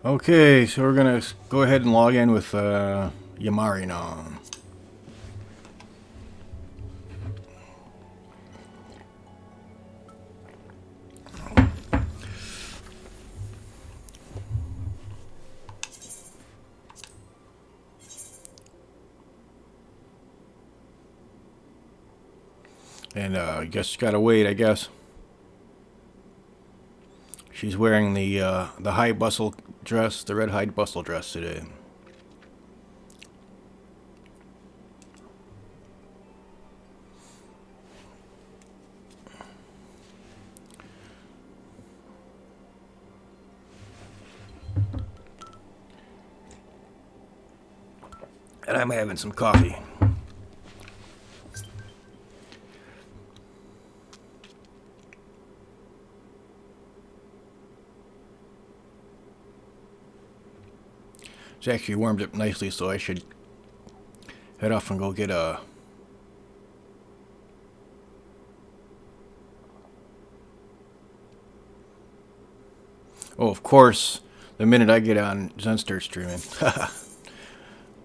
Okay, so we're gonna go ahead and log in with Yamari now. And I guess gotta wait, I guess. She's wearing the high bustle dress, the red high bustle dress today. And I'm having some coffee. It's actually warmed up nicely, so I should head off and go get a... Oh, of course, the minute I get on, Zen starts streaming.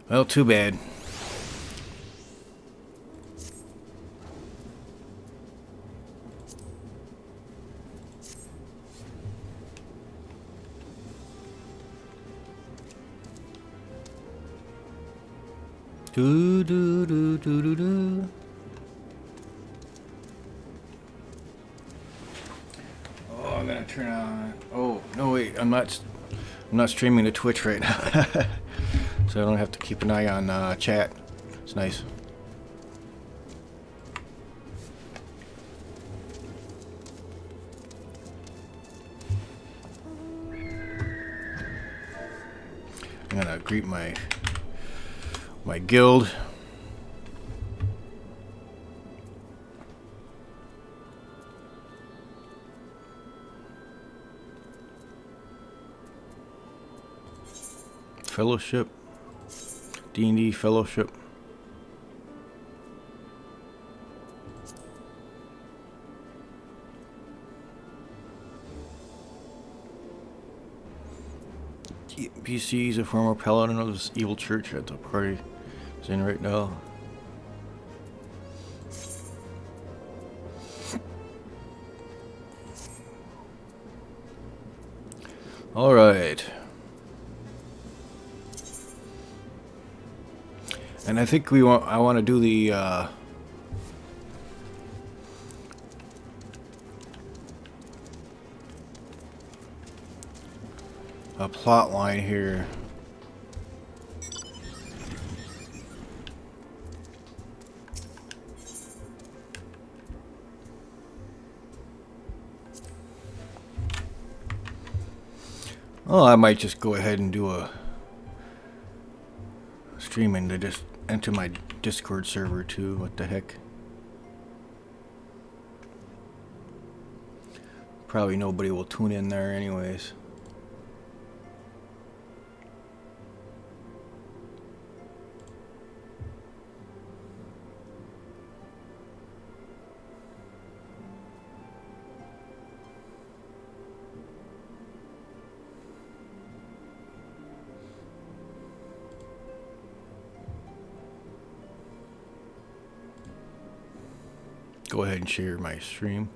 Well, too bad. Do do do do do do. Oh, I'm gonna turn on. Oh no, wait! I'm not streaming to Twitch right now, so I don't have to keep an eye on chat. It's nice. I'm gonna greet my guild. Fellowship. D&D Fellowship. PC is a former paladin of this evil church at the party is in right now. All right. And I think I want to do the a plot line here. Oh, I might just go ahead and do a streaming to just enter my Discord server too. What the heck? Probably nobody will tune in there anyways. Go ahead and share my stream.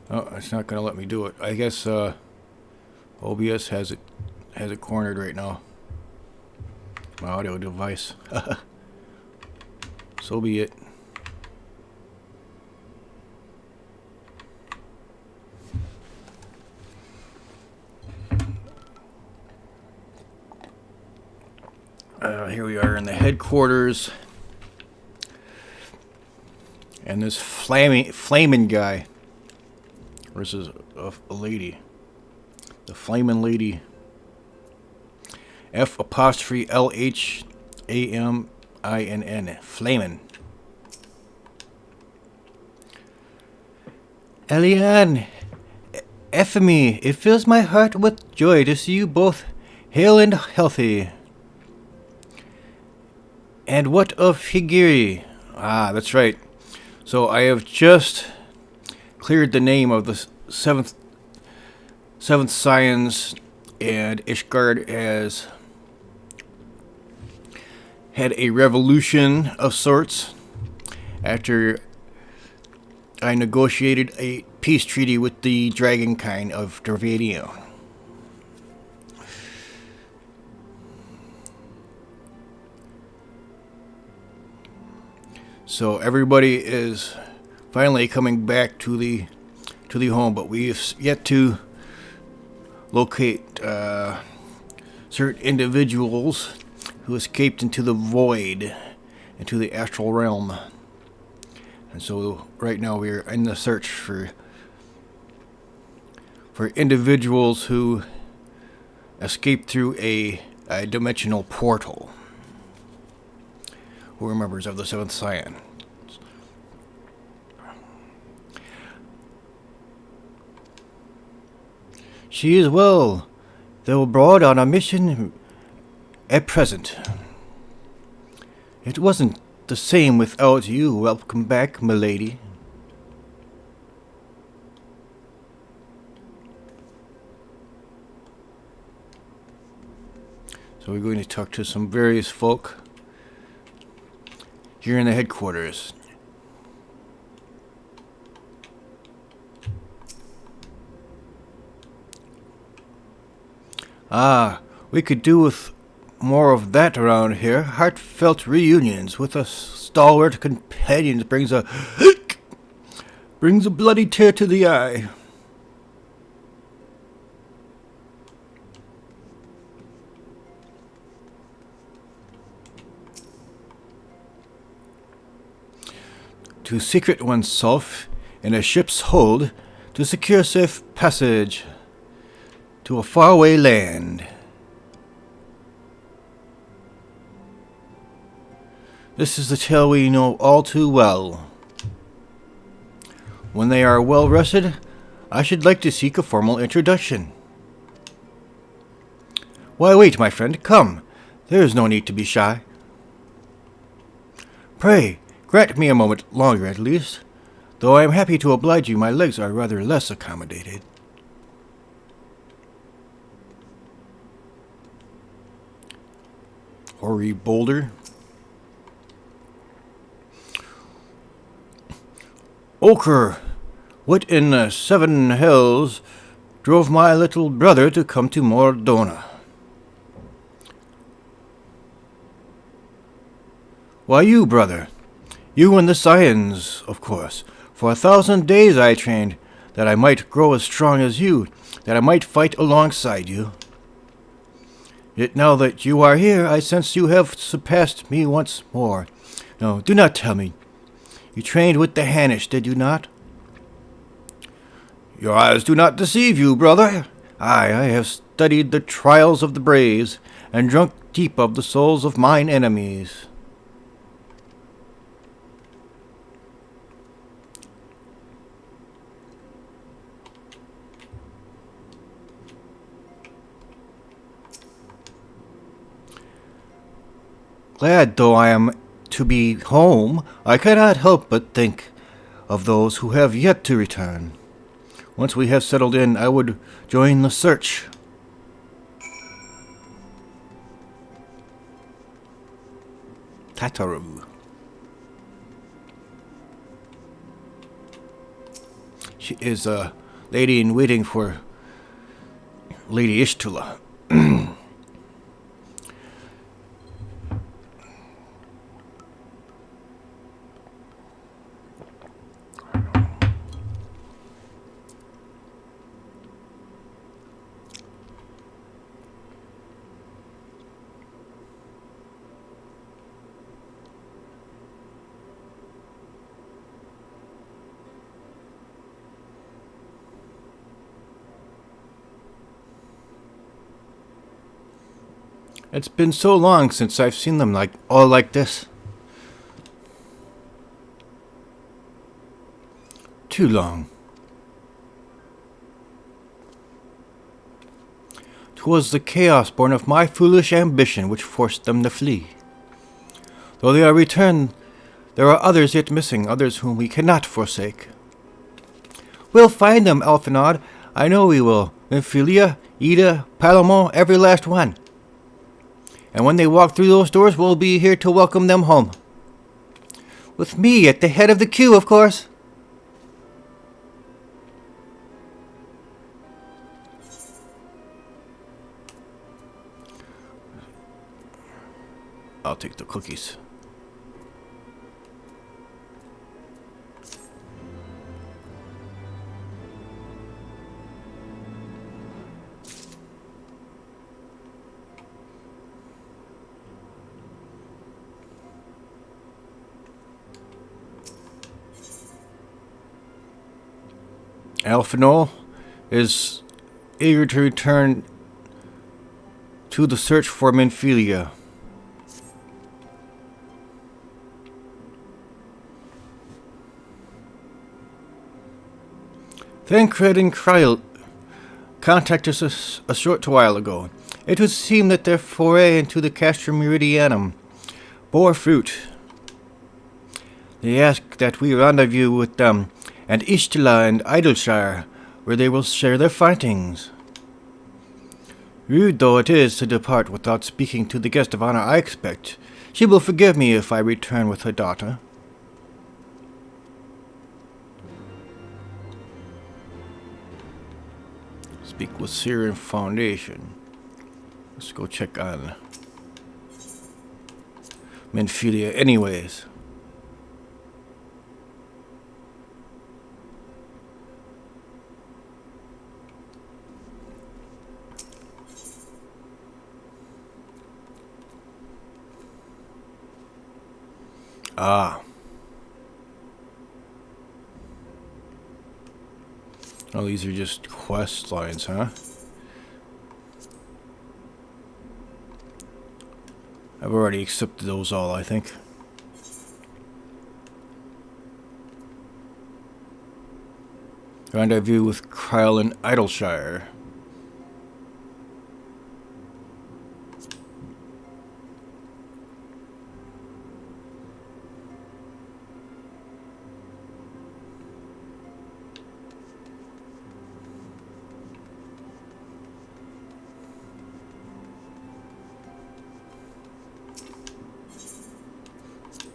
Oh, it's not gonna let me do it. I guess OBS has it cornered right now. My audio device. So be it. Here we are in the headquarters. And this flaming guy versus a lady. The flaming lady. F'_LHAMINN. Flamin'. Eliane, Ephemy, it fills my heart with joy to see you both hale and healthy. And what of Higiri? Ah, that's right. So I have just cleared the name of the seventh Seventh Scions and Ishgard has had a revolution of sorts after I negotiated a peace treaty with the dragonkind of Dravania. So everybody is finally coming back to the home, but we've yet to locate certain individuals who escaped into the void, into the astral realm. And so right now we're in the search for individuals who escaped through a dimensional portal. Who are members of the Seventh Scion. She is well, though abroad on a mission at present. It wasn't the same without you. Welcome back, milady. So we're going to talk to some various folk here in the headquarters. We could do with more of that around here. Heartfelt reunions with a stalwart companion brings a bloody tear to the eye. To secret oneself in a ship's hold to secure safe passage to a faraway land. This is the tale we know all too well. When they are well rested, I should like to seek a formal introduction. Why wait, my friend? Come. There is no need to be shy. Pray, grant me a moment longer at least. Though I am happy to oblige you, my legs are rather less accommodated. Hoary boulder. Ochre, what in the seven hells drove my little brother to come to Mordona? Why you, brother. You and the Scions, of course. For 1,000 days I trained, that I might grow as strong as you, that I might fight alongside you. Yet now that you are here, I sense you have surpassed me once more. No, do not tell me. You trained with the Hanish, did you not? Your eyes do not deceive you, brother. I have studied the trials of the braves, and drunk deep of the souls of mine enemies. Glad though I am to be home, I cannot help but think of those who have yet to return. Once we have settled in, I would join the search. Tataru. She is a lady in waiting for Lady Y'shtola. It's been so long since I've seen them all like this. Too long. 'Twas the chaos born of my foolish ambition which forced them to flee. Though they are returned, there are others yet missing, others whom we cannot forsake. We'll find them, Alphinaud. I know we will. Minfilia, Ida, Palomon, every last one. And when they walk through those doors, we'll be here to welcome them home. With me at the head of the queue, of course. I'll take the cookies. Alphinaud is eager to return to the search for Minfilia. Thancred and Kryl contacted us a short while ago. It would seem that their foray into the Castrum Meridianum bore fruit. They ask that we rendezvous with them and Y'shtola and Alphinaud, where they will share their findings. Rude though it is to depart without speaking to the guest of honor I expect, she will forgive me if I return with her daughter. Speak with Syrian Foundation. Let's go check on Minfilia anyways. Ah. Oh, these are just quest lines, huh? I've already accepted those all, I think. Rendezvous with Kryl and Alphinaud.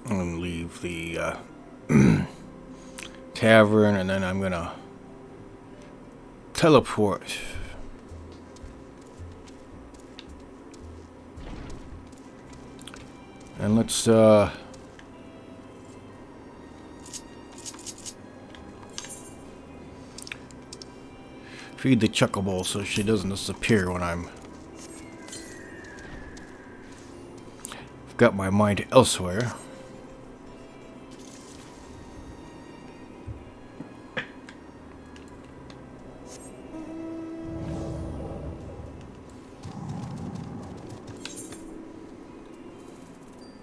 I'm gonna leave the tavern, and then I'm gonna teleport. And let's feed the chocobo so she doesn't disappear when I've got my mind elsewhere.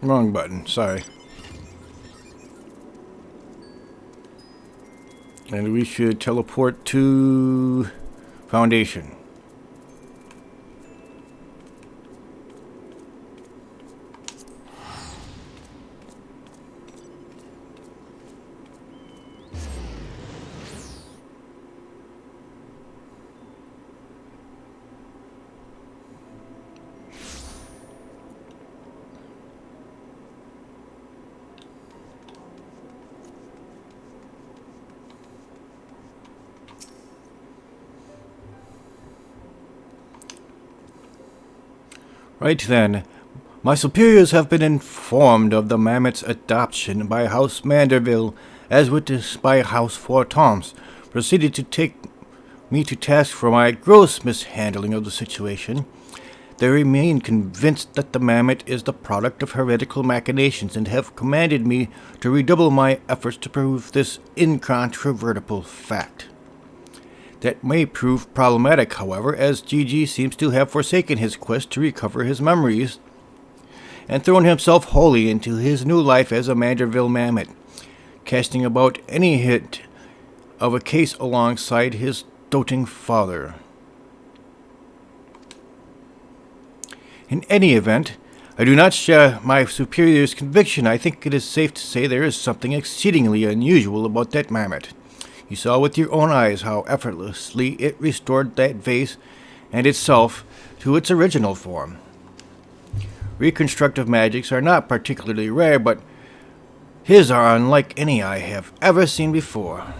Wrong button, sorry. And we should teleport to Foundation. Right then, my superiors have been informed of the mammet's adoption by House Manderville, as witnessed by House Fortoms, proceeded to take me to task for my gross mishandling of the situation. They remain convinced that the mammet is the product of heretical machinations and have commanded me to redouble my efforts to prove this incontrovertible fact. That may prove problematic, however, as Gigi seems to have forsaken his quest to recover his memories and thrown himself wholly into his new life as a Manderville mammet, casting about any hint of a case alongside his doting father. In any event, I do not share my superior's conviction. I think it is safe to say there is something exceedingly unusual about that mammet. You saw with your own eyes how effortlessly it restored that vase and itself to its original form. Reconstructive magics are not particularly rare, but his are unlike any I have ever seen before.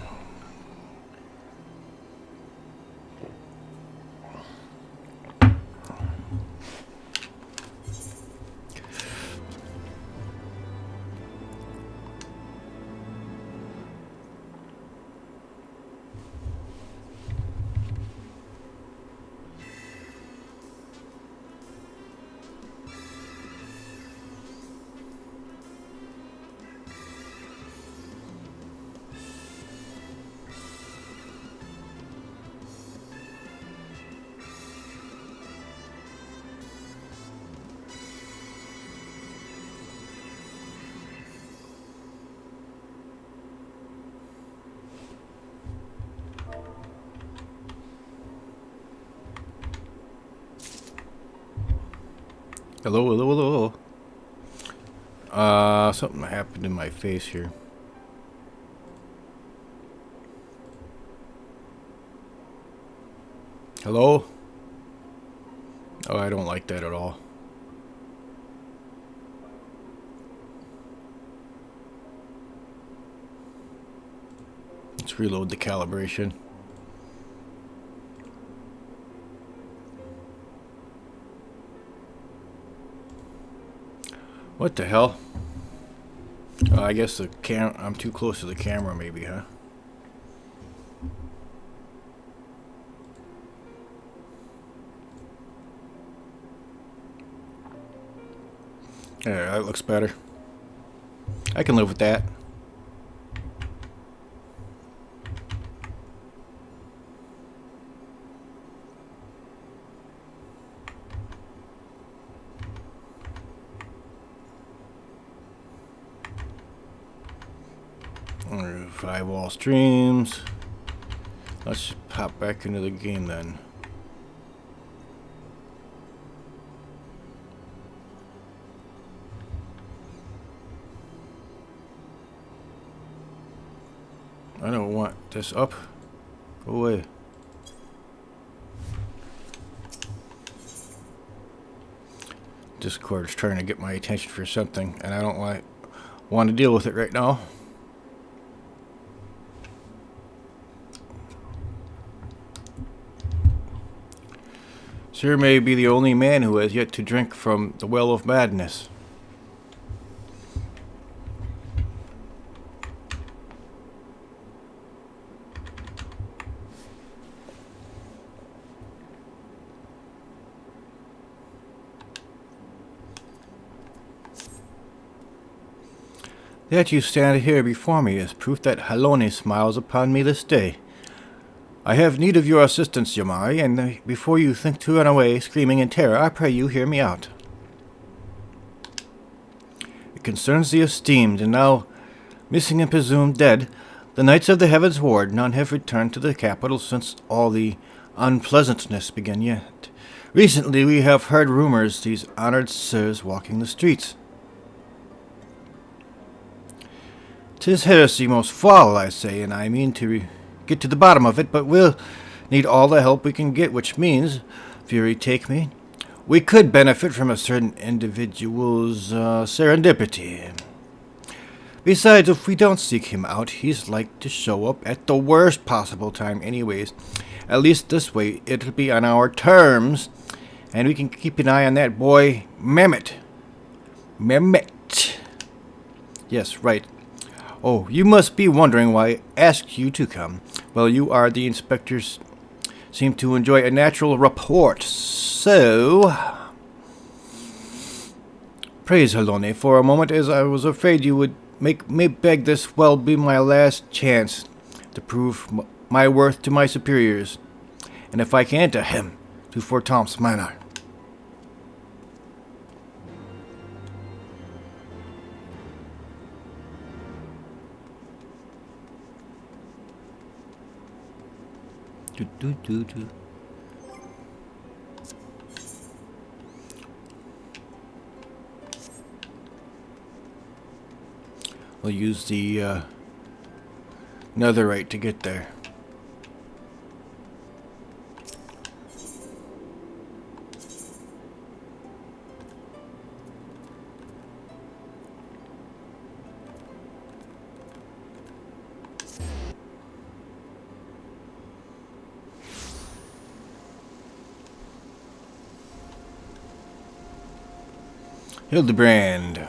Hello, hello, hello. Something happened in my face here. Hello? Oh, I don't like that at all. Let's reload the calibration. What the hell? I guess the I'm too close to the camera maybe, huh? There, that looks better. I can live with that. Five wall streams. Let's pop back into the game then. I don't want this up. Go away. Discord's trying to get my attention for something, and I don't want to deal with it right now. Sir may be the only man who has yet to drink from the well of madness. That you stand here before me is proof that Halone smiles upon me this day. I have need of your assistance, Yamari, and before you think to run away screaming in terror, I pray you hear me out. It concerns the esteemed, and now missing and presumed dead, the Knights of the Heavens Ward. None have returned to the capital since all the unpleasantness began yet. Recently we have heard rumors these honored sirs walking the streets. 'Tis heresy most foul, I say, and I mean to get to the bottom of it, but we'll need all the help we can get, which means, fury take me, we could benefit from a certain individual's serendipity. Besides, if we don't seek him out, he's like to show up at the worst possible time anyways. At least this way, it'll be on our terms, and we can keep an eye on that boy, Mammet. Mammet. Yes, right. Oh, you must be wondering why I asked you to come. Well, you are the inspectors seem to enjoy a natural rapport, so... Praise Halone for a moment, as I was afraid you would make me beg this well be my last chance to prove my worth to my superiors, and if I can, to him, to Fortom's manor. We'll use the netherite to get there. Hildebrand.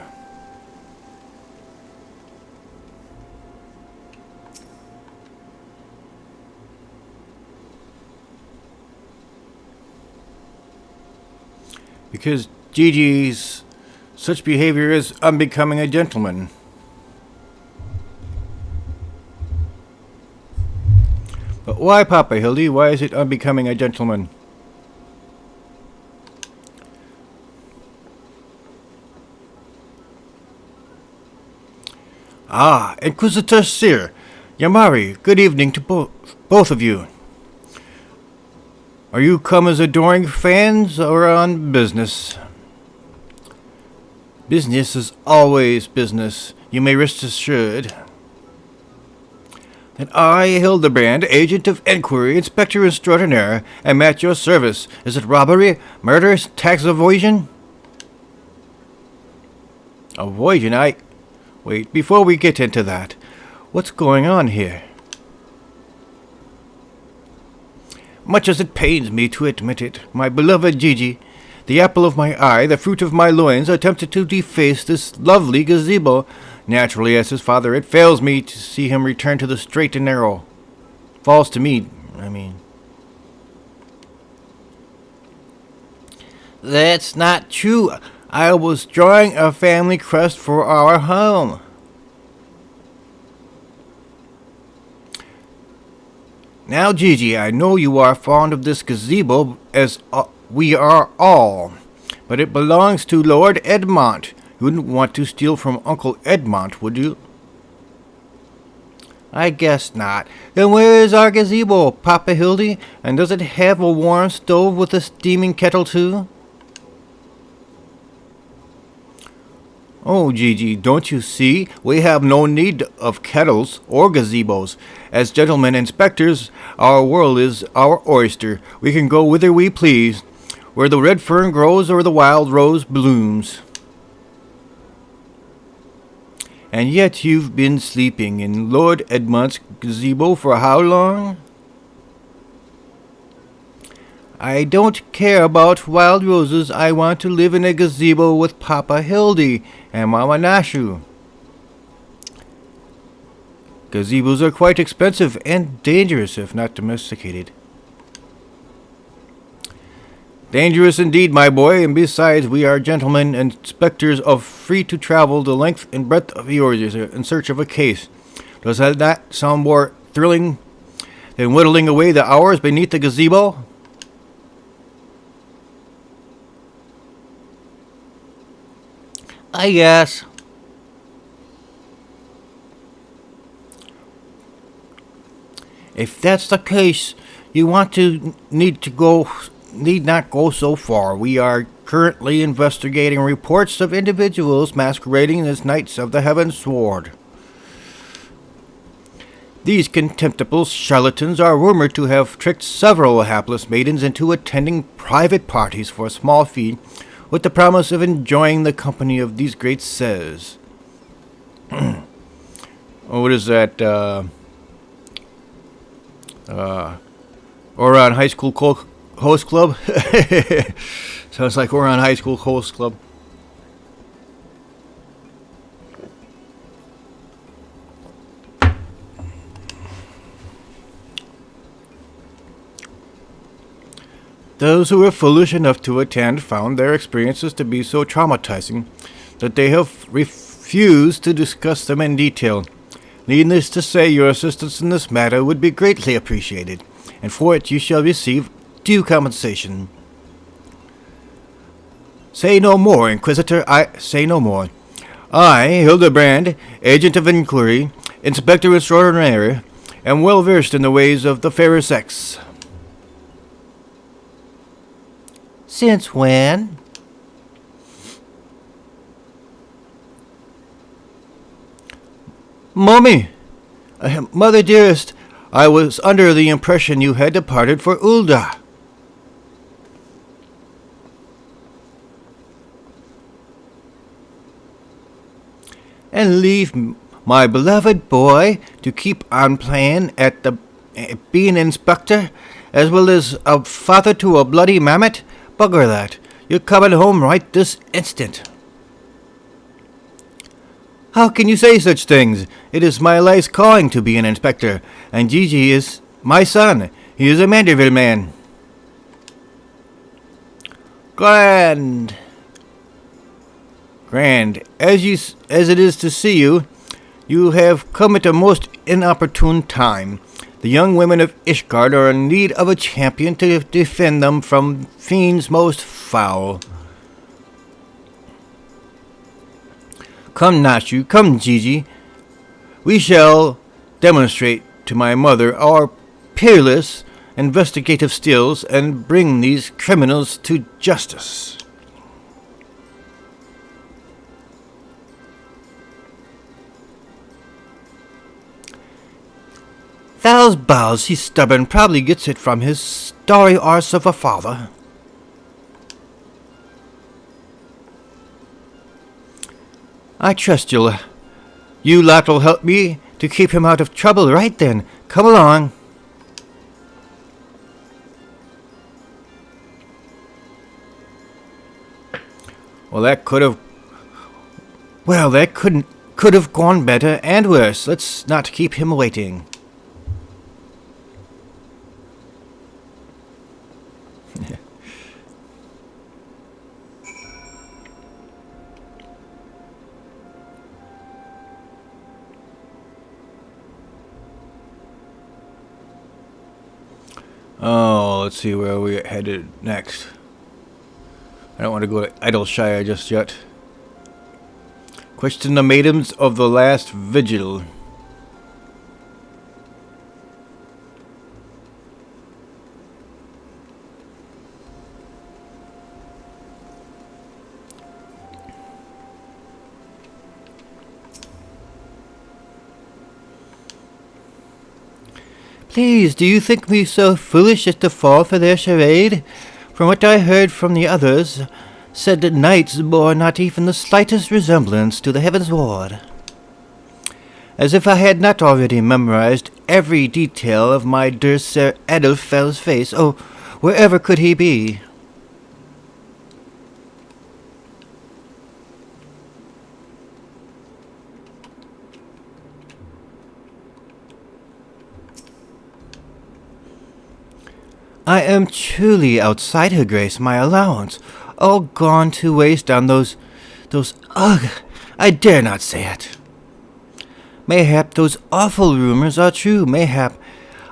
Because Gigi's such behavior is unbecoming a gentleman. But why, Papa Hildy? Why is it unbecoming a gentleman? Ah, Inquisitor Sir, Yamari, good evening to both of you. Are you come as adoring fans or on business? Business is always business, you may rest assured. And I, Hildebrand, agent of inquiry, inspector extraordinaire, am at your service. Is it robbery, murder, tax evasion? Evasion, Wait, before we get into that, what's going on here? Much as it pains me to admit it, my beloved Gigi, the apple of my eye, the fruit of my loins, attempted to deface this lovely gazebo. Naturally, as his father, it fails me to see him return to the straight and narrow. Falls to me, I mean. That's not true. I was drawing a family crest for our home. Now, Gigi, I know you are fond of this gazebo, as we are all, but it belongs to Lord Edmont. You wouldn't want to steal from Uncle Edmont, would you? I guess not. Then where is our gazebo, Papa Hildy? And does it have a warm stove with a steaming kettle, too? Oh, Gigi, don't you see? We have no need of kettles or gazebos. As gentlemen inspectors, our world is our oyster. We can go whither we please, where the red fern grows or the wild rose blooms. And yet you've been sleeping in Lord Edmont's gazebo for how long? I don't care about wild roses. I want to live in a gazebo with Papa Hildy and Mama Nashu. Gazebos are quite expensive and dangerous if not domesticated. Dangerous indeed, my boy, and besides, we are gentlemen and inspectors of free to travel the length and breadth of the orders in search of a case. Does that sound more thrilling than whittling away the hours beneath the gazebo? I guess. If that's the case, you need not go so far. We are currently investigating reports of individuals masquerading as knights of the Heaven Sword. These contemptible charlatans are rumored to have tricked several hapless maidens into attending private parties for a small fee, with the promise of enjoying the company of these great says. What is that? Oran High School Host Club? Sounds like Oran High School Host Club. Those who were foolish enough to attend found their experiences to be so traumatizing that they have refused to discuss them in detail. Needless to say, your assistance in this matter would be greatly appreciated, and for it you shall receive due compensation. Say no more, Inquisitor, say no more. I, Hildebrand, agent of inquiry, inspector extraordinary, am well versed in the ways of the fairer sex. Since when? Mummy! Mother dearest, I was under the impression you had departed for Ul'dah. And leave my beloved boy to keep on playing at the being inspector, as well as a father to a bloody mammet? Bugger that. You're coming home right this instant. How can you say such things? It is my life's calling to be an inspector, and Gigi is my son. He is a Manderville man. Grand. As it is to see you, you have come at a most inopportune time. The young women of Ishgard are in need of a champion to defend them from fiends most foul. Come, Nachu, come, Gigi. We shall demonstrate to my mother our peerless investigative skills and bring these criminals to justice. Thou's balls, he's stubborn, probably gets it from his starry arse of a father. I trust you lot will help me to keep him out of trouble. Right then, come along. That could have gone better and worse. Let's not keep him waiting. Let's see where we're headed next. I don't want to go to Idleshire just yet. Question the maidens of the last vigil. Please, do you think me so foolish as to fall for their charade? From what I heard from the others, said that knights bore not even the slightest resemblance to the Heaven's Ward. As if I had not already memorized every detail of my dear Sir Adelfel's face. Oh, wherever could he be? I am truly outside her grace, my allowance, all gone to waste on those, ugh, I dare not say it. Mayhap those awful rumors are true, mayhap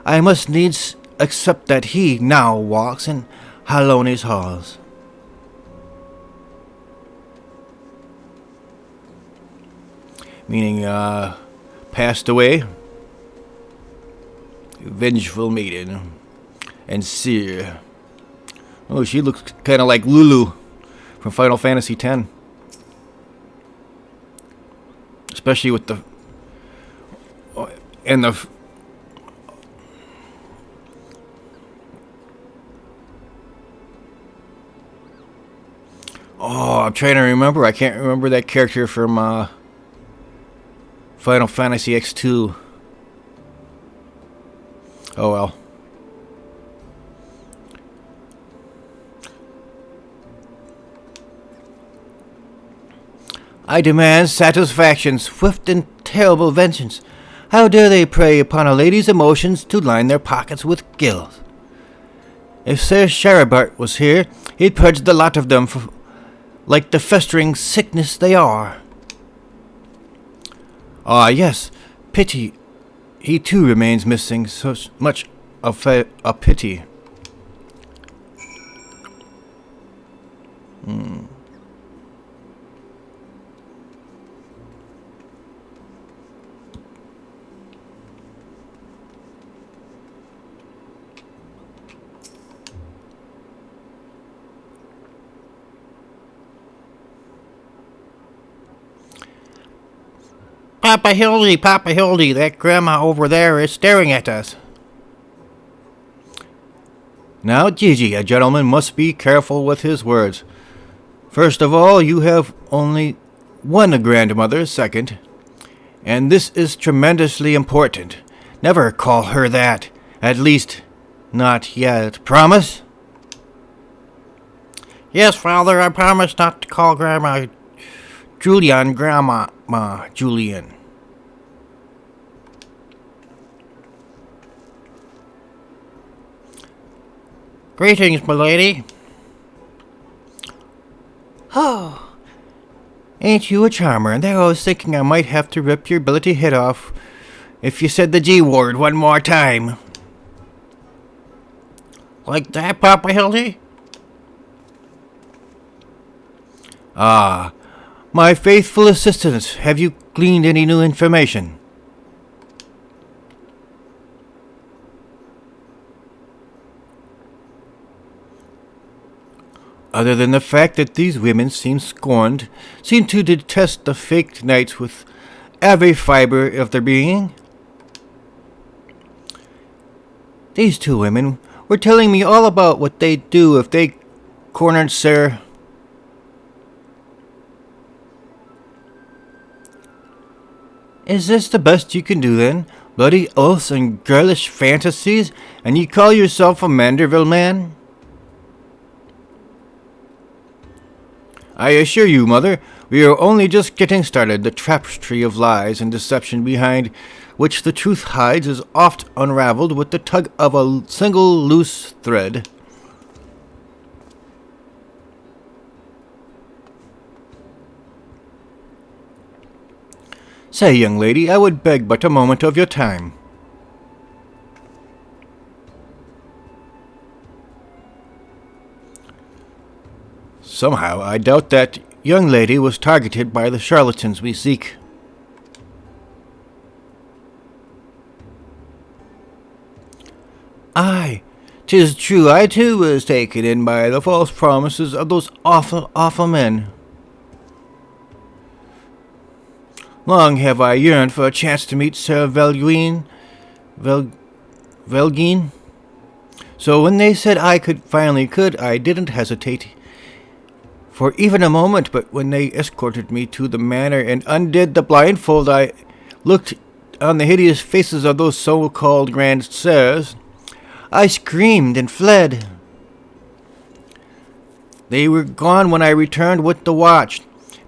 I must needs accept that he now walks in Hallone's halls. Meaning, passed away. Vengeful maiden. And Seer. Oh, she looks kind of like Lulu from Final Fantasy X. Especially with the... and the... Oh, I'm trying to remember. I can't remember that character from Final Fantasy X2. Oh well. I demand satisfaction, swift and terrible vengeance. How dare they prey upon a lady's emotions to line their pockets with guilt? If Sir Sharabart was here, he'd purge the lot of them like the festering sickness they are. Ah, yes, pity. He too remains missing, so much of a pity. Papa Hildy, that grandma over there is staring at us. Now, Gigi, a gentleman must be careful with his words. First of all, you have only one grandmother, second, and this is tremendously important. Never call her that, at least not yet. Promise? Yes, Father, I promise not to call Grandma Julian Grandma Julian. Greetings, milady. Oh, ain't you a charmer? And there I was thinking I might have to rip your billy head off if you said the G word one more time. Like that, Papa Hildy? Ah, my faithful assistants, have you gleaned any new information? Other than the fact that these women seem to detest the fake knights with every fiber of their being. These two women were telling me all about what they'd do if they cornered Sir. Is this the best you can do then? Bloody oaths and girlish fantasies, and you call yourself a Manderville man? I assure you, Mother, we are only just getting started. The tapestry of lies and deception behind which the truth hides is oft unraveled with the tug of a single loose thread. Say, young lady, I would beg but a moment of your time. Somehow, I doubt that young lady was targeted by the charlatans we seek. Aye, 'tis true, I too was taken in by the false promises of those awful men. Long have I yearned for a chance to meet Sir Velguin. So when they said I finally could, I didn't hesitate for even a moment, but when they escorted me to the manor and undid the blindfold, I looked on the hideous faces of those so-called grand sirs. I screamed and fled. They were gone when I returned with the watch,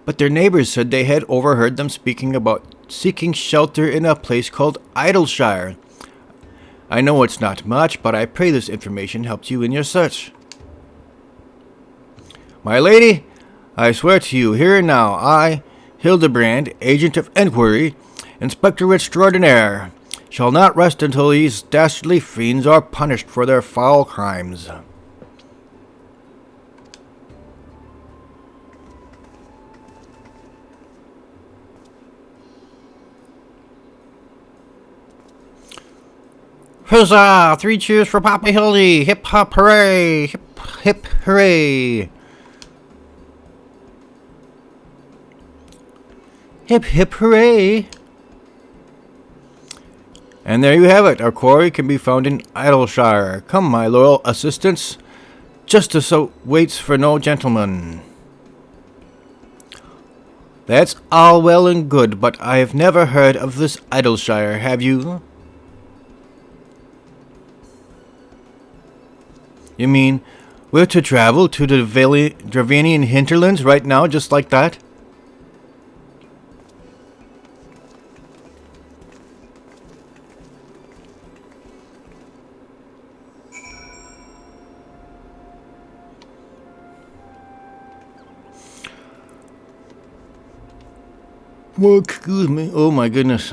but their neighbors said they had overheard them speaking about seeking shelter in a place called Idleshire. I know it's not much, but I pray this information helps you in your search. My lady, I swear to you here and now, I, Hildebrand, Agent of Enquiry, Inspector Extraordinaire, shall not rest until these dastardly fiends are punished for their foul crimes. Huzzah! 3 cheers for Papa Hildy! Hip hop hooray! Hip hip hooray! Hip hip hooray! And there you have it. Our quarry can be found in Idleshire. Come, my loyal assistants. Justice waits for no gentleman. That's all well and good, but I have never heard of this Idleshire, have you? You mean, we're to travel to the Dravanian Hinterlands right now, just like that? Well, excuse me. Oh my goodness.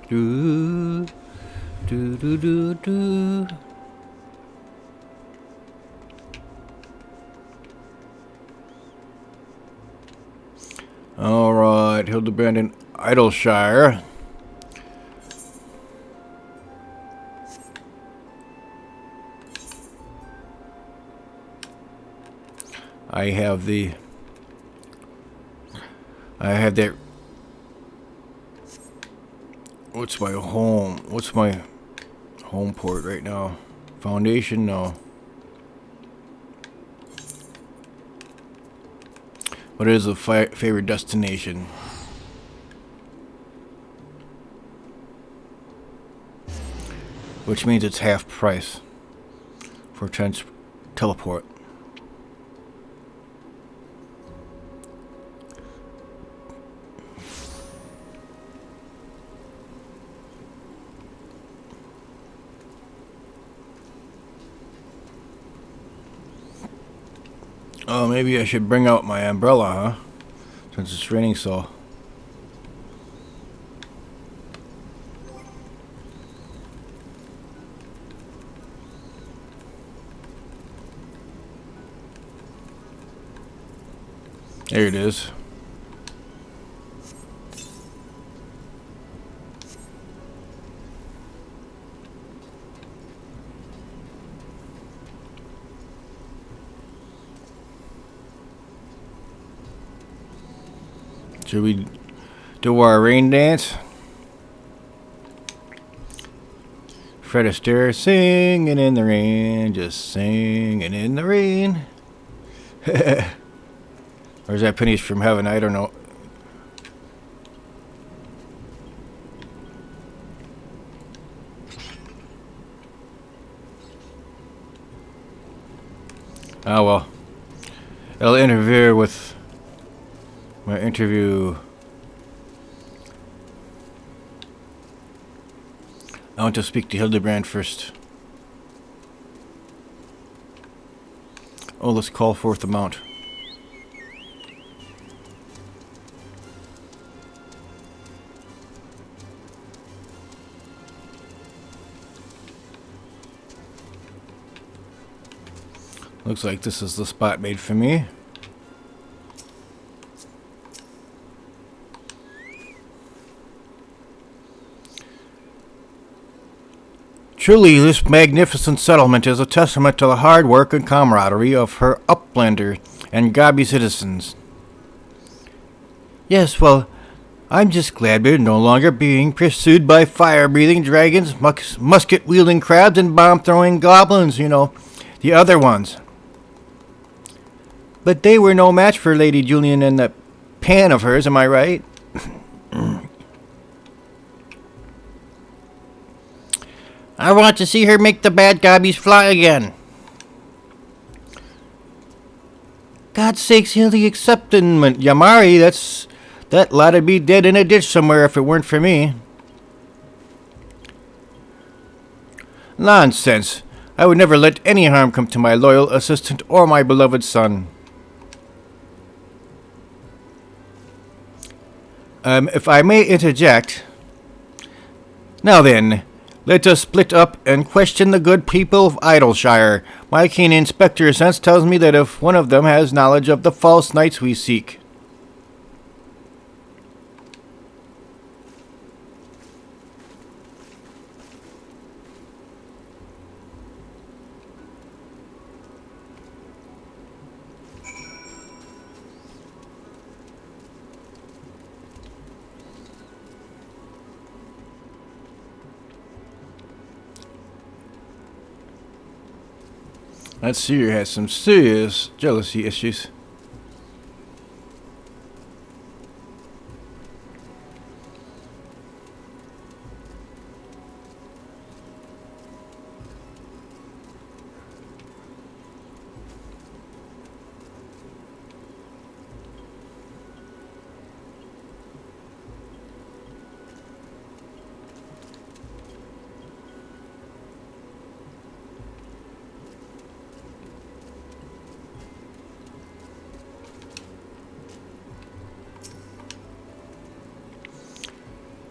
Do do do do do. All got Hildebrand in Idleshire. I have that. What's my home? What's my home port right now? Foundation? No. What is a favorite destination? Which means it's half price for teleport. Oh, maybe I should bring out my umbrella, huh? Since it's raining so. There it is. Should we do our rain dance? Fred Astaire singing in the rain, just singing in the rain. Or is that Pennies from Heaven? I don't know. Oh well. It'll interfere with my interview. I want to speak to Hildebrand first. Oh, let's call forth the mount. Looks like this is the spot made for me. Truly, this magnificent settlement is a testament to the hard work and camaraderie of her Uplander and Gabi citizens. Yes, well, I'm just glad we're no longer being pursued by fire-breathing dragons, musket-wielding crabs, and bomb-throwing goblins, you know, the other ones. But they were no match for Lady Julian and that pan of hers, am I right? I want to see her make the bad gobbies fly again. God's sakes, he'll the acceptance, Yamari. That lad'd be dead in a ditch somewhere if it weren't for me. Nonsense. I would never let any harm come to my loyal assistant or my beloved son. If I may interject. Now then, let us split up and question the good people of Idleshire. My keen inspector sense tells me that if one of them has knowledge of the false knights we seek. That seer has some serious jealousy issues.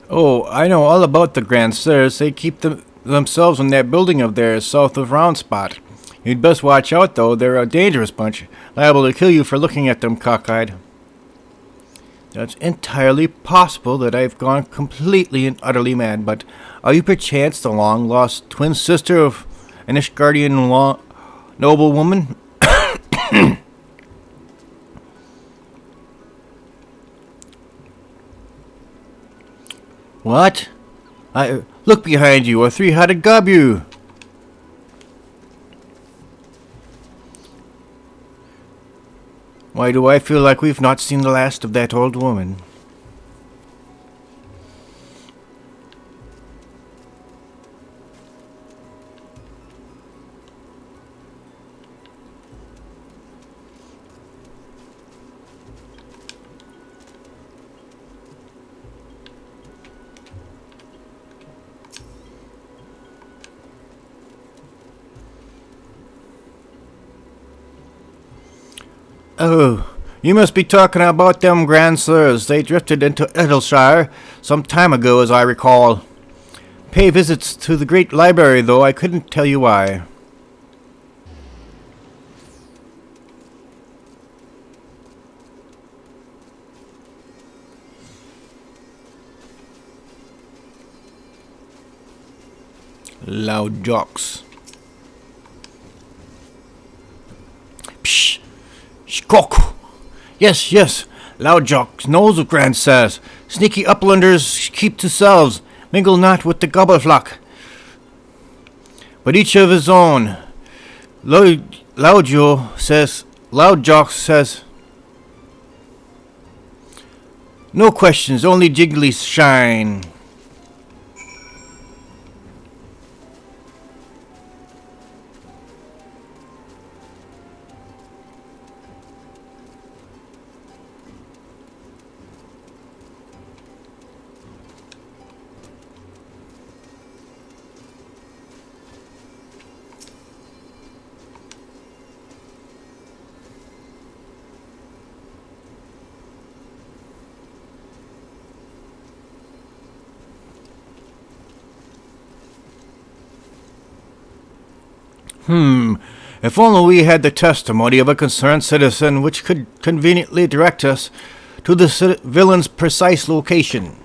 Oh, I know all about the Grand Sirs. They keep themselves in that building of theirs south of Roundspot. You'd best watch out, though. They're a dangerous bunch, liable to kill you for looking at them cockeyed. It's entirely possible that I've gone completely and utterly mad, but are you perchance the long-lost twin sister of an Ishgardian noblewoman? What? Look behind you, a three-headed gabu! Why do I feel like we've not seen the last of that old woman? Oh, you must be talking about them Grand Sirs. They drifted into Edelshire some time ago, as I recall. Pay visits to the great library, though I couldn't tell you why. Loud jocks. Psh! Shkok! Yes, yes, loud jocks, knows of Grand Sirs. Sneaky uplanders keep to selves, mingle not with the gobbleflock. But each of his own. Loud Jock says, no questions, only jiggly shine. If only we had the testimony of a concerned citizen which could conveniently direct us to the villain's precise location.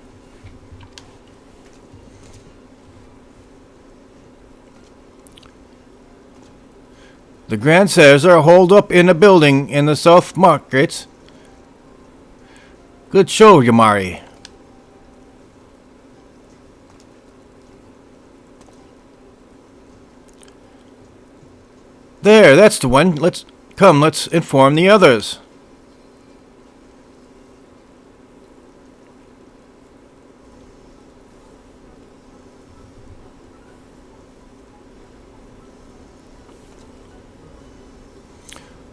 The Grand Sirs are holed up in a building in the South Markets. Good show, Yamari. There, that's the one. Let's inform the others.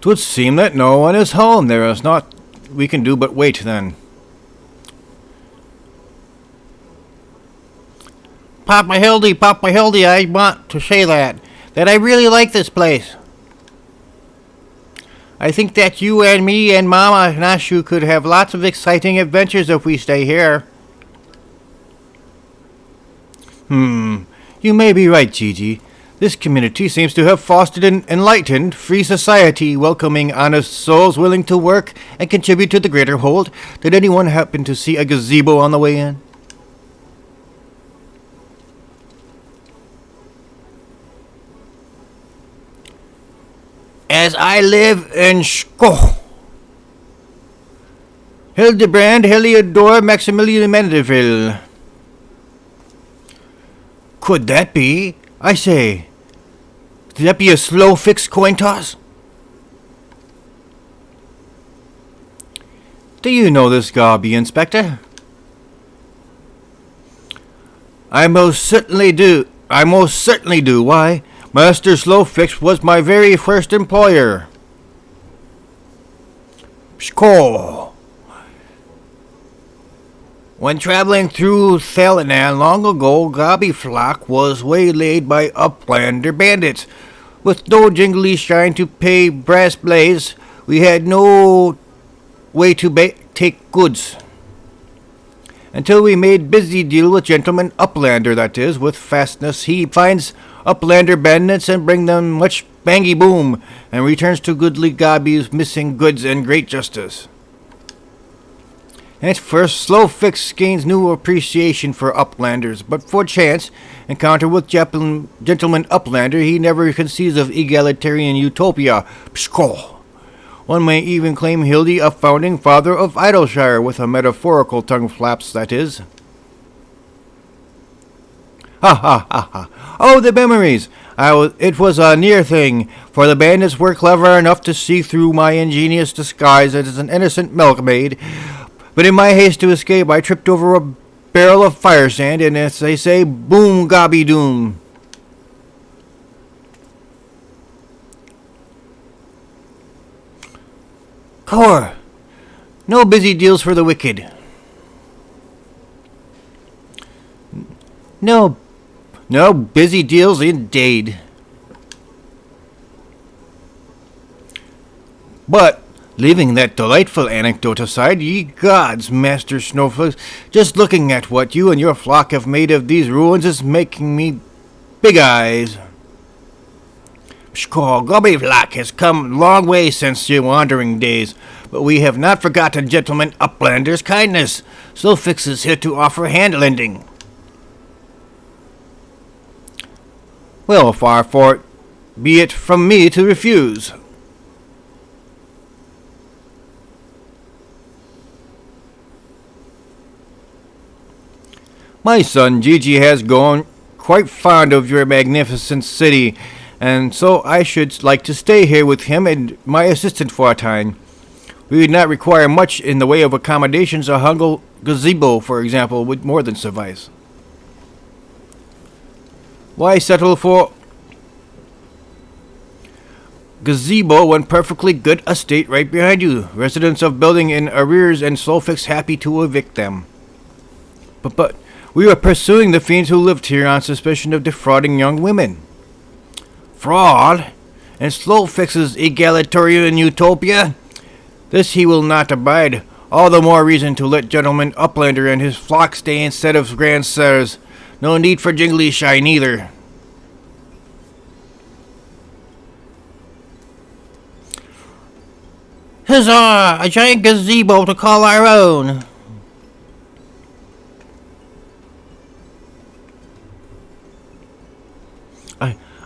Twould seem that no one is home. There is not we can do but wait then. Papa Hildy, I want to say that I really like this place. I think that you and me and Mama Nashu could have lots of exciting adventures if we stay here. You may be right, Gigi. This community seems to have fostered an enlightened, free society, welcoming honest souls willing to work and contribute to the greater whole. Did anyone happen to see a gazebo on the way in? As I live in Shko. Hildebrand Heliodor Maximilian Manderville. Could that be? I say, could that be a slow fixed coin toss? Do you know this Garby, Inspector? I most certainly do. Why? Master Slowfix was my very first employer. Pshko. When traveling through Thalanan long ago, Gobby Flock was waylaid by uplander bandits. With no jingly shine to pay brass blades, we had no way to take goods. Until we made busy deal with gentleman uplander, that is, with fastness he finds uplander bandits and bring them much bangy boom, and returns to goodly Gobby's missing goods and great justice. At first, Slowfix gains new appreciation for Uplanders, but for chance encounter with Gentleman Uplander, he never conceives of egalitarian utopia. Pshko! One may even claim Hildy a founding father of Idleshire, with a metaphorical tongue flaps, that is. Ha ha ha ha! Oh, the memories! It was a near thing, for the bandits were clever enough to see through my ingenious disguise as an innocent milkmaid. But in my haste to escape, I tripped over a barrel of fire sand, and as they say, boom gobby doom. Core, no busy deals for the wicked. No busy deals indeed. But, leaving that delightful anecdote aside, ye gods, Master Snowflakes, just looking at what you and your flock have made of these ruins is making me big eyes. Pshko, Gobby Vlak has come a long way since your wandering days, but we have not forgotten Gentleman Uplander's kindness. Slowfix is here to offer hand-lending. Well, far be it from me to refuse. My son Gigi has grown quite fond of your magnificent city, and so I should like to stay here with him and my assistant for a time. We would not require much in the way of accommodations. A humble gazebo, for example, would more than suffice. Why settle for gazebo when perfectly good estate right behind you? Residents of building in arrears and Slowfix happy to evict them. But we were pursuing the fiends who lived here on suspicion of defrauding young women. Fraud? And Slowfix's egalitarian utopia? This he will not abide. All the more reason to let Gentleman Uplander and his flock stay instead of grandsires. No need for jingly shine either. Huzzah! A giant gazebo to call our own.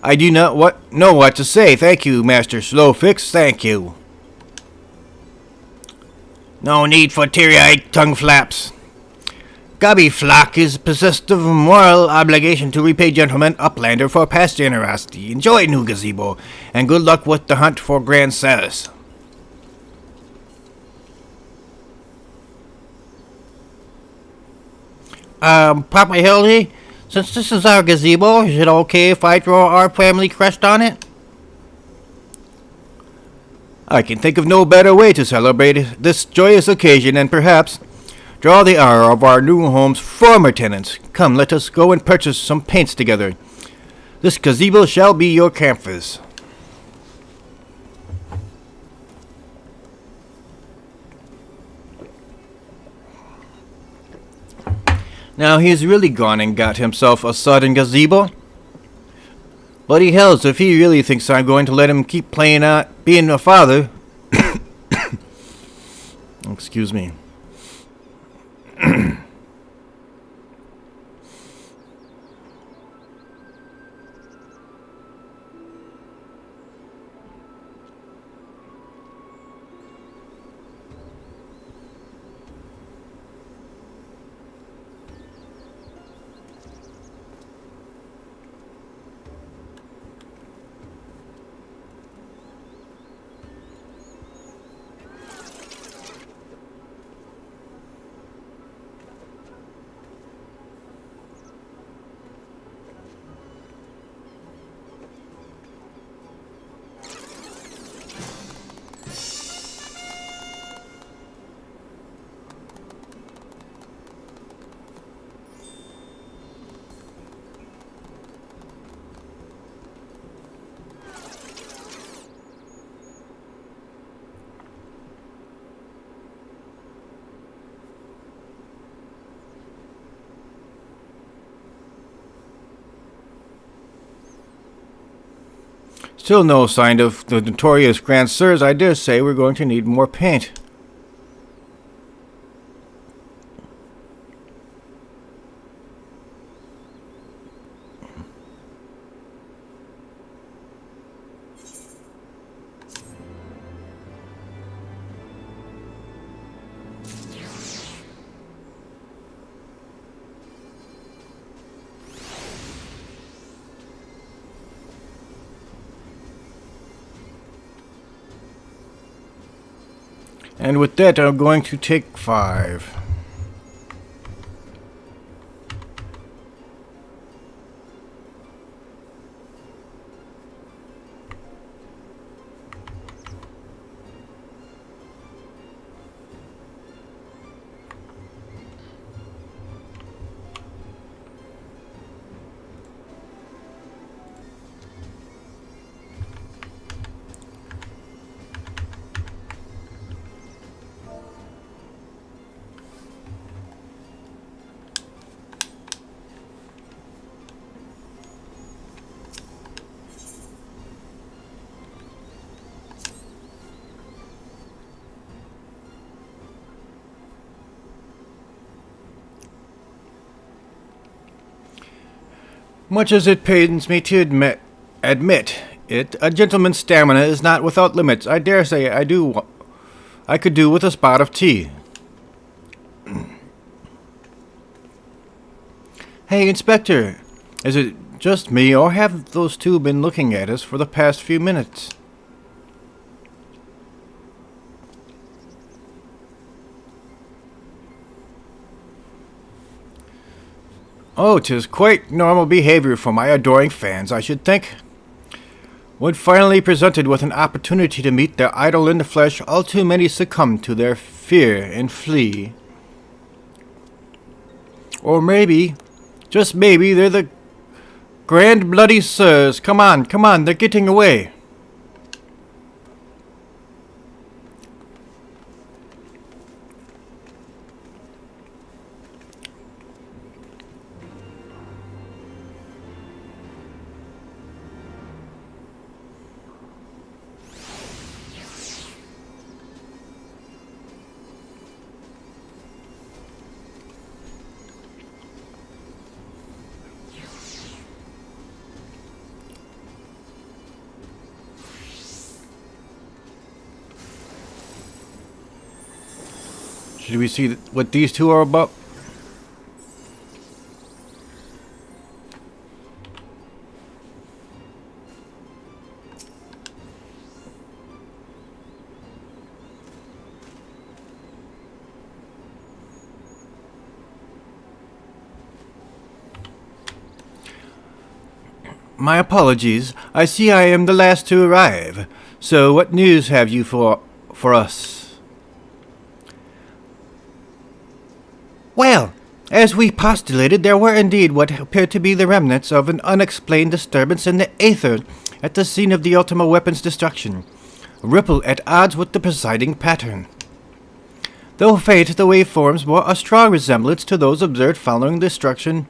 I do not know what to say. Thank you, Master Slowfix. Thank you. No need for teary-eyed tongue flaps. Gobby Flock is possessed of a moral obligation to repay Gentleman Uplander for past generosity. Enjoy, new gazebo, and good luck with the hunt for Grand Saris. Papa Hildy, since this is our gazebo, is it okay if I draw our family crest on it? I can think of no better way to celebrate this joyous occasion and perhaps draw the hour of our new home's former tenants. Come, let us go and purchase some paints together. This gazebo shall be your canvas. Now he's really gone and got himself a sudden gazebo. Bloody hells, if he really thinks I'm going to let him keep playing being a father. Excuse me. Still no sign of the notorious Grand Sirs. I dare say we're going to need more paint. And with that, I'm going to take 5. Much as it pains me to admit it, a gentleman's stamina is not without limits. I dare say I could do with a spot of tea. Hey, Inspector, is it just me, or have those two been looking at us for the past few minutes? Oh, 'tis quite normal behavior for my adoring fans, I should think. When finally presented with an opportunity to meet their idol in the flesh, all too many succumb to their fear and flee. Or maybe, just maybe, they're the grand bloody sirs. Come on, they're getting away. Should we see what these two are about? My apologies. I see I am the last to arrive. So what news have you for us? Well, as we postulated, there were indeed what appeared to be the remnants of an unexplained disturbance in the aether at the scene of the Ultima weapon's destruction, a ripple at odds with the presiding pattern. Though faint, the waveforms bore a strong resemblance to those observed following the destruction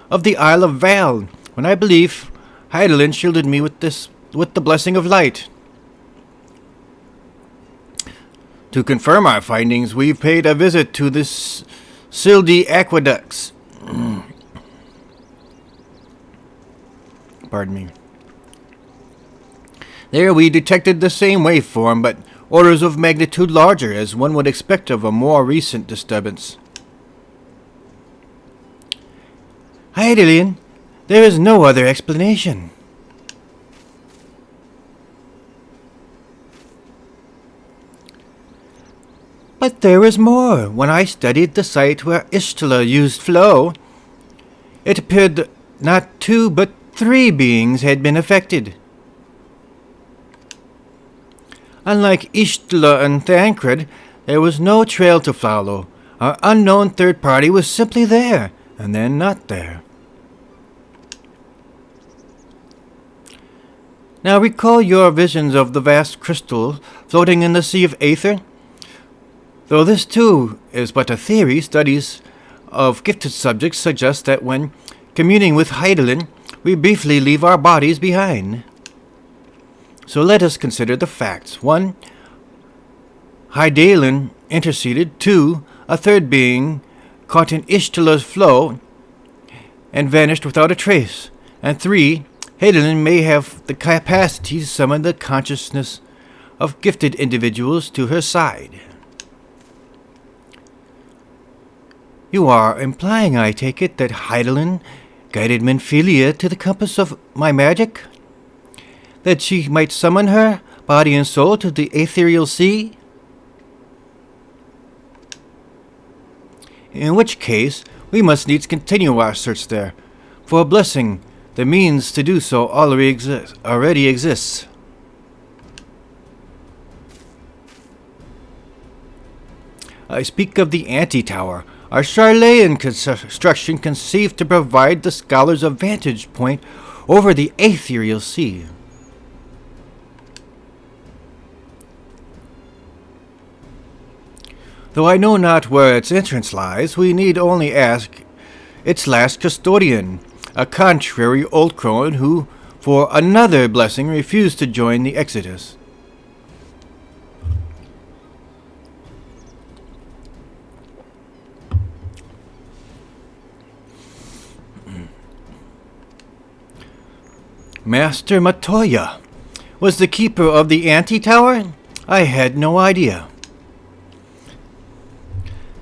of the Isle of Val, when I believe Hydaelyn shielded me with the blessing of light. To confirm our findings, we've paid a visit to this Sildi aqueducts. Pardon me. There we detected the same waveform, but orders of magnitude larger, as one would expect of a more recent disturbance. Hydaelyn, there is no other explanation. But there is more. When I studied the site where Y'shtola used flow, it appeared not 2 but 3 beings had been affected. Unlike Y'shtola and Thancred, there was no trail to follow. Our unknown third party was simply there, and then not there. Now recall your visions of the vast crystal floating in the sea of aether. Though this, too, is but a theory, studies of gifted subjects suggest that when communing with Hydaelyn, we briefly leave our bodies behind. So let us consider the facts. 1. Hydaelyn interceded. 2. A third being caught in Y'shtola's flow and vanished without a trace. And 3. Hydaelyn may have the capacity to summon the consciousness of gifted individuals to her side. You are implying, I take it, that Hydaelyn guided Minfilia to the compass of my magic? That she might summon her, body and soul, to the ethereal sea? In which case, we must needs continue our search there. For a blessing, the means to do so already exists. I speak of the Antitower, our Charlayan construction conceived to provide the scholars a vantage point over the ethereal sea. Though I know not where its entrance lies, we need only ask its last custodian, a contrary old crone who, for another blessing, refused to join the Exodus. Master Matoya was the keeper of the Antitower? I had no idea.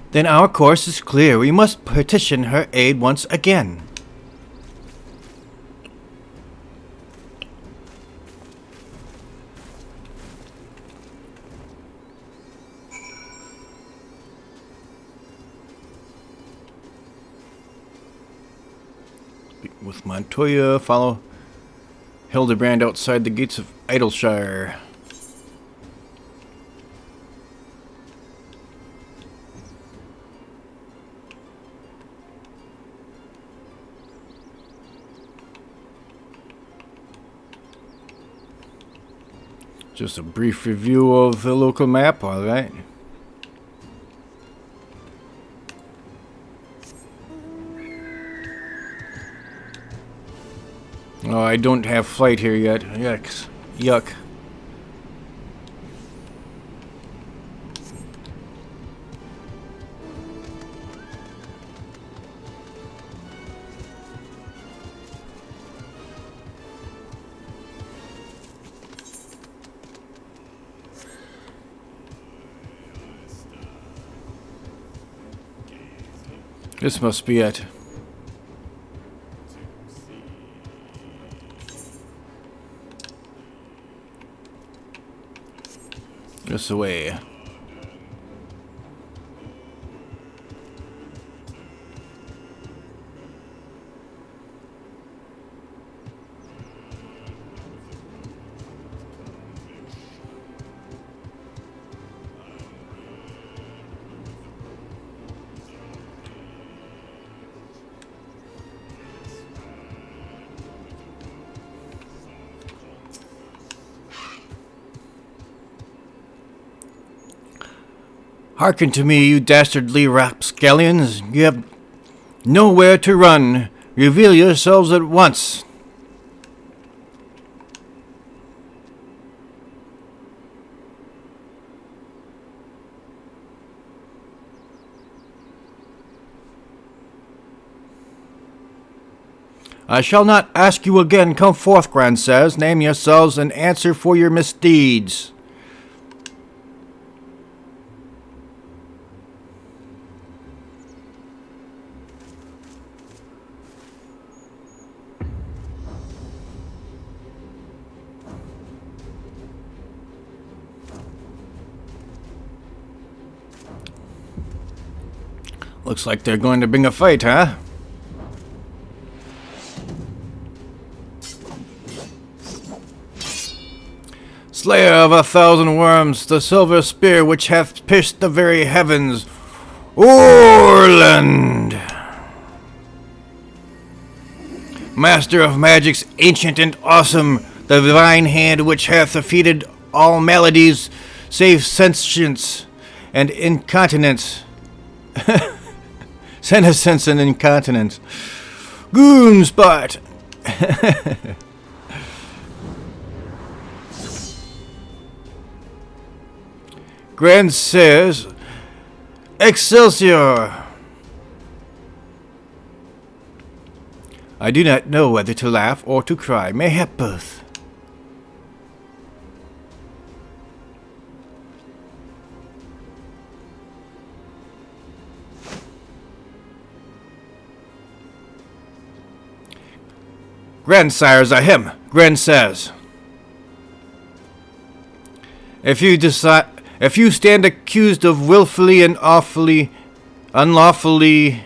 Then our course is clear. We must petition her aid once again. With Matoya, follow Hildebrand outside the gates of Idleshire. Just a brief review of the local map, alright. Oh, I don't have flight here yet. Yucks. Yuck. This must be it. This way. Hearken to me, you dastardly rapscallions. You have nowhere to run. Reveal yourselves at once. I shall not ask you again. Come forth, grandsires. Name yourselves and answer for your misdeeds. Looks like they're going to bring a fight, huh? Slayer of 1,000 worms, the silver spear which hath pierced the very heavens, Orland! Master of magics, ancient and awesome, the divine hand which hath defeated all maladies, save sentience and incontinence. Senescence and incontinence. Goonspot! Grand says, Excelsior! I do not know whether to laugh or to cry. Mayhap both. Grandsires are him, Gren says. If you stand accused of willfully and unlawfully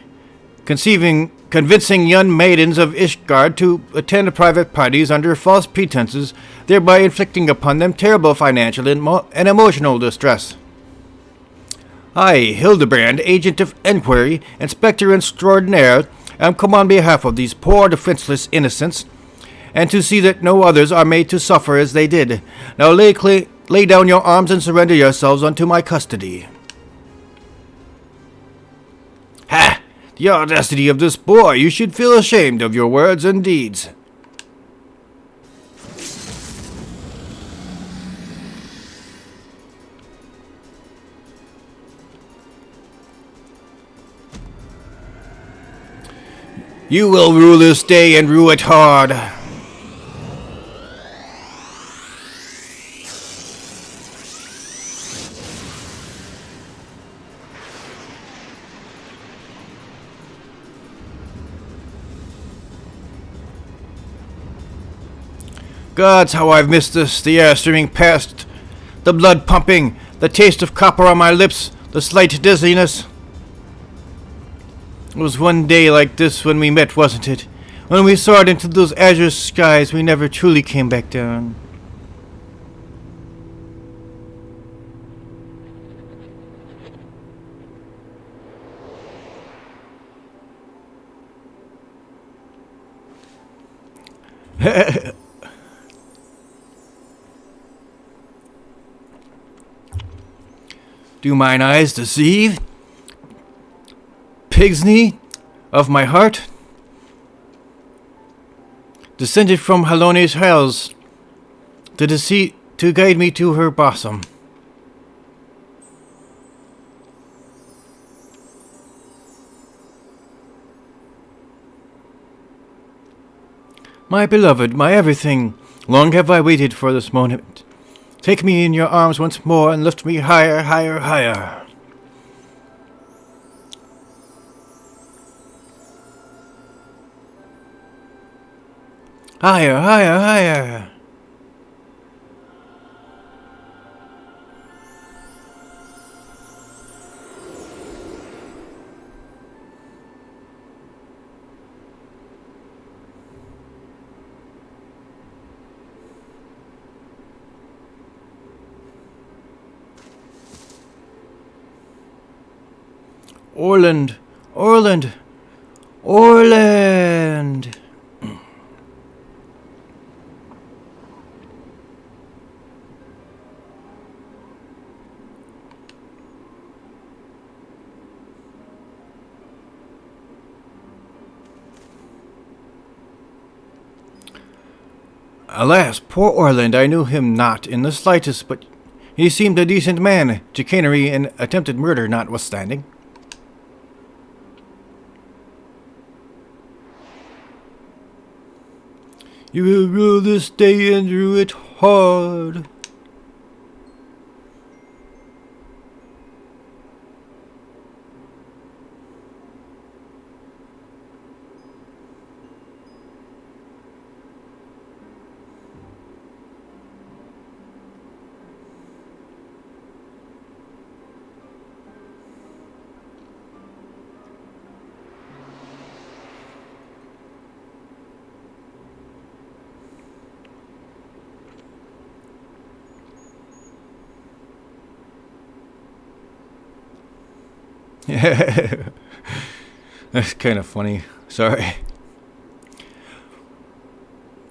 convincing young maidens of Ishgard to attend private parties under false pretenses, thereby inflicting upon them terrible financial and emotional distress. I, Hildebrand, agent of enquiry, inspector extraordinaire, am come on behalf of these poor defenseless innocents, and to see that no others are made to suffer as they did. Now lay down your arms and surrender yourselves unto my custody. Ha! The audacity of this boy! You should feel ashamed of your words and deeds. You will rule this day and rule it hard. Gods, how I've missed this, the air streaming past, the blood pumping, the taste of copper on my lips, the slight dizziness. It was one day like this when we met, wasn't it? When we soared into those azure skies, we never truly came back down. Do mine eyes deceive? Pigsney of my heart, descended from Halone's hells to guide me to her bosom. My beloved, my everything, long have I waited for this moment. Take me in your arms once more and lift me higher, higher, higher. Higher, higher, higher. Orland, Orland, Orland. Alas, poor Orland, I knew him not in the slightest, but he seemed a decent man, chicanery and attempted murder notwithstanding. You will rule this day and rule it hard. That's kind of funny. Sorry.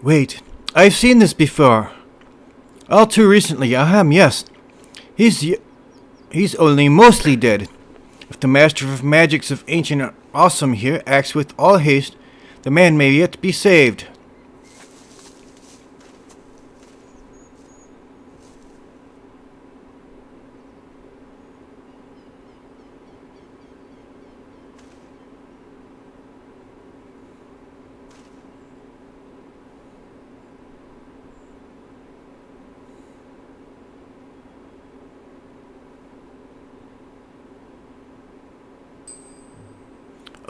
Wait, I've seen this before. All too recently, yes. He's only mostly dead. If the master of magics of ancient awesome here acts with all haste, the man may yet be saved.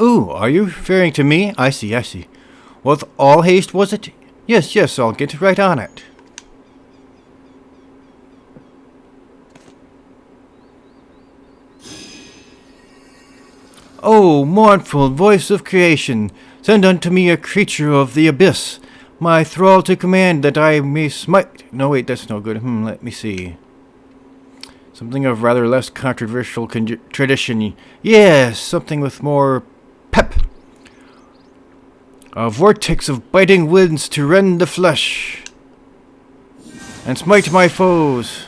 Ooh, are you referring to me? I see. With all haste, was it? Yes, I'll get right on it. O mournful voice of creation, send unto me a creature of the abyss, my thrall to command that I may smite... No, wait, that's no good. Let me see. Something of rather less controversial tradition. Yes, something with more pep. A vortex of biting winds to rend the flesh and smite my foes.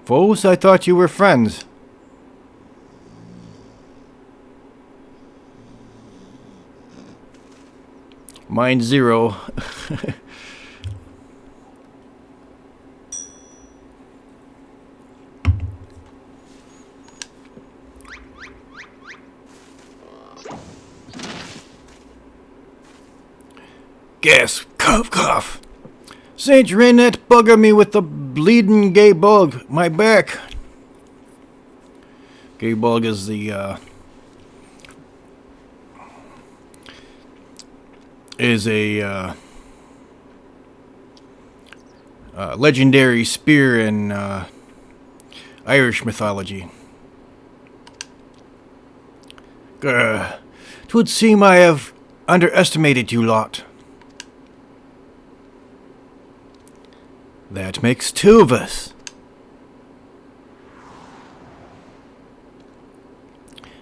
Foes? I thought you were friends. Mine 0. Gasp, cough, cough. Saint Rainet bugger me with the bleeding gay bug, my back. Gay bug is the, legendary spear in, Irish mythology. 'Twould seem I have underestimated you lot. That makes 2 of us.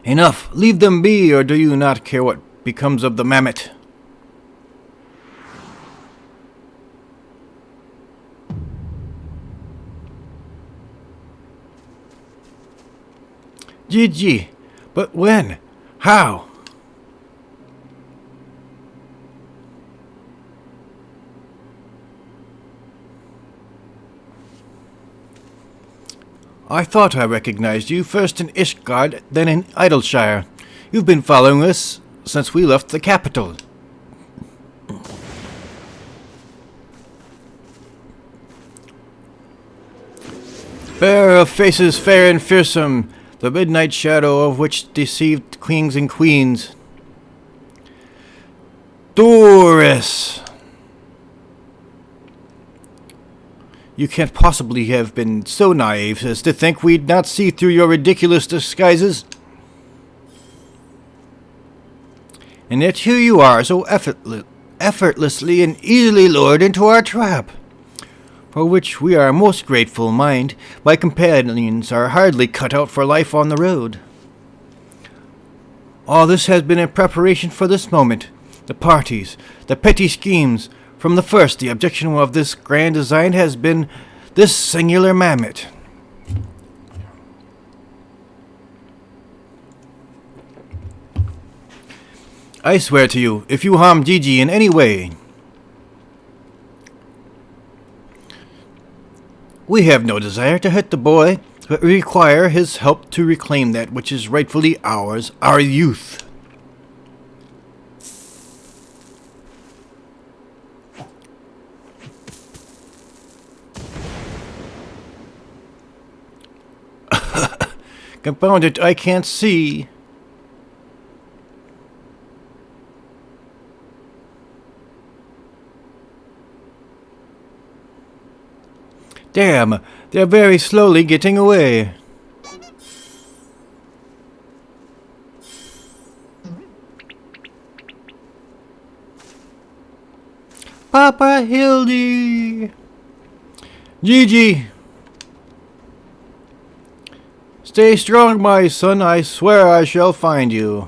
Enough. Leave them be, or do you not care what becomes of the mammet? Gigi. But when? How? I thought I recognized you, first in Ishgard, then in Idleshire. You've been following us since we left the capital. Fair of faces fair and fearsome, the midnight shadow of which deceived kings and queens. Doris! You can't possibly have been so naive as to think we'd not see through your ridiculous disguises. And yet here you are, so effortlessly and easily lured into our trap, for which we are most grateful. Mind, my companions are hardly cut out for life on the road. All this has been in preparation for this moment. The parties, the petty schemes. From the first, the objection of this grand design has been this singular mammet. I swear to you, if you harm Gigi in any way, we have no desire to hurt the boy, but we require his help to reclaim that which is rightfully ours, our youth. Confound it, I can't see. Damn, they're very slowly getting away. Papa Hildy! Gigi! Stay strong, my son. I swear I shall find you.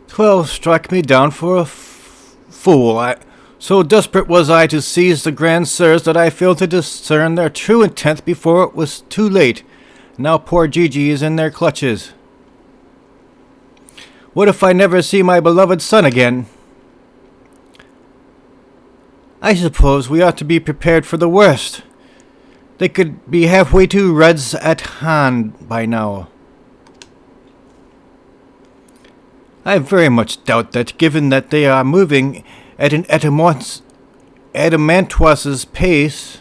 "12 struck me down for a fool. So desperate was I to seize the grand sirs that I failed to discern their true intent before it was too late. Now poor Gigi is in their clutches. What if I never see my beloved son again? I suppose we ought to be prepared for the worst. They could be halfway to Reds at hand by now. I very much doubt that, given that they are moving at an adamantoise's pace.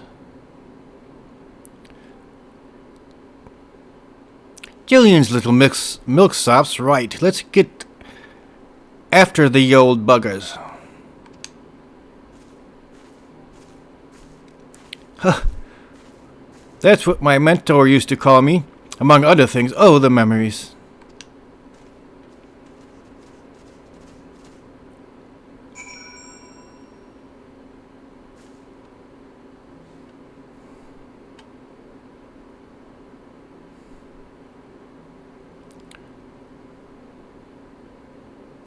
Jillian's little milksop's right. Let's get after the old buggers. Huh. That's what my mentor used to call me, among other things. Oh, the memories.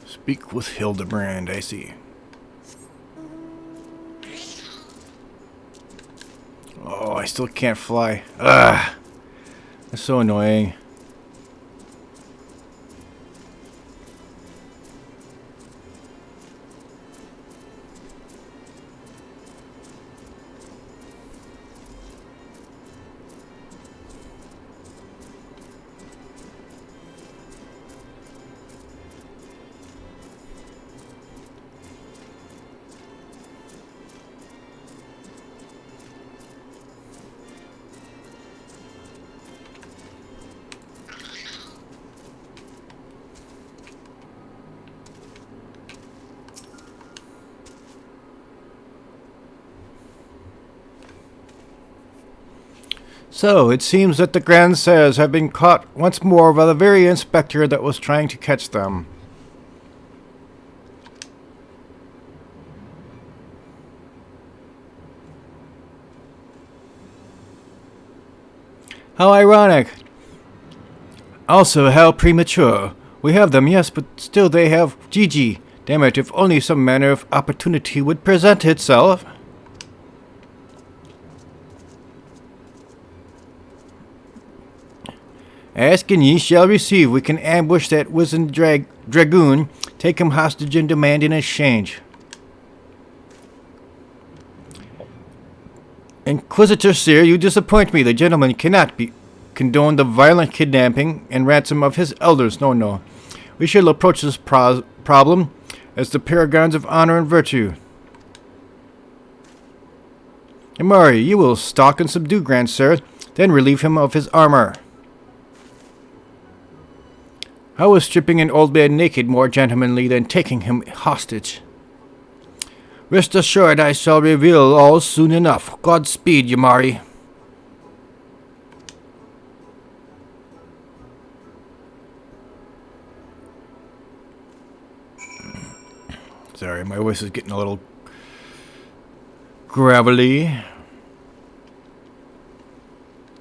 Speak with Hildebrand, I see. Oh, I still can't fly. Ugh. That's so annoying. So, it seems that the grandsires have been caught once more by the very inspector that was trying to catch them. How ironic. Also, how premature. We have them, yes, but still they have Gigi. Damn it, if only some manner of opportunity would present itself. Ask and ye shall receive. We can ambush that wizened dragoon, take him hostage and demand an exchange. Inquisitor Seer, you disappoint me. The gentleman cannot condone the violent kidnapping and ransom of his elders. No, no. We shall approach this problem as the paragons of honor and virtue. Yamari, you will stalk and subdue Grandsir, then relieve him of his armor. How is stripping an old man naked more gentlemanly than taking him hostage? Rest assured I shall reveal all soon enough. Godspeed, Yamari. Sorry, my voice is getting a little gravelly.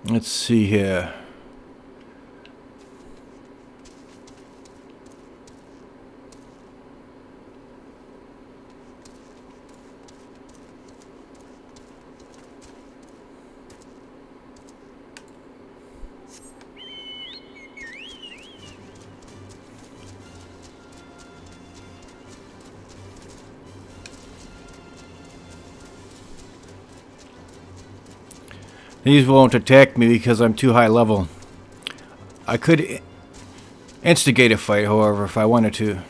Let's see here. These won't attack me because I'm too high level. I could instigate a fight, however, if I wanted to.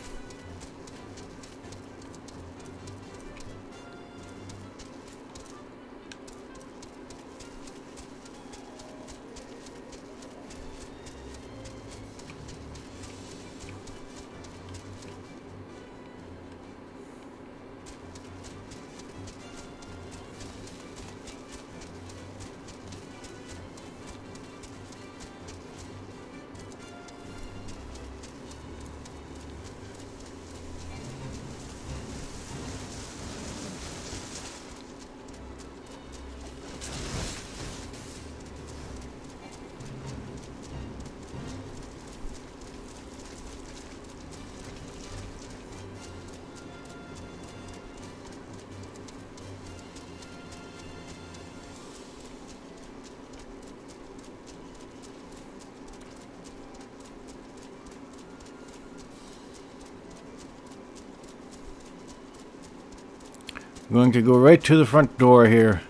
I'm going to go right to the front door here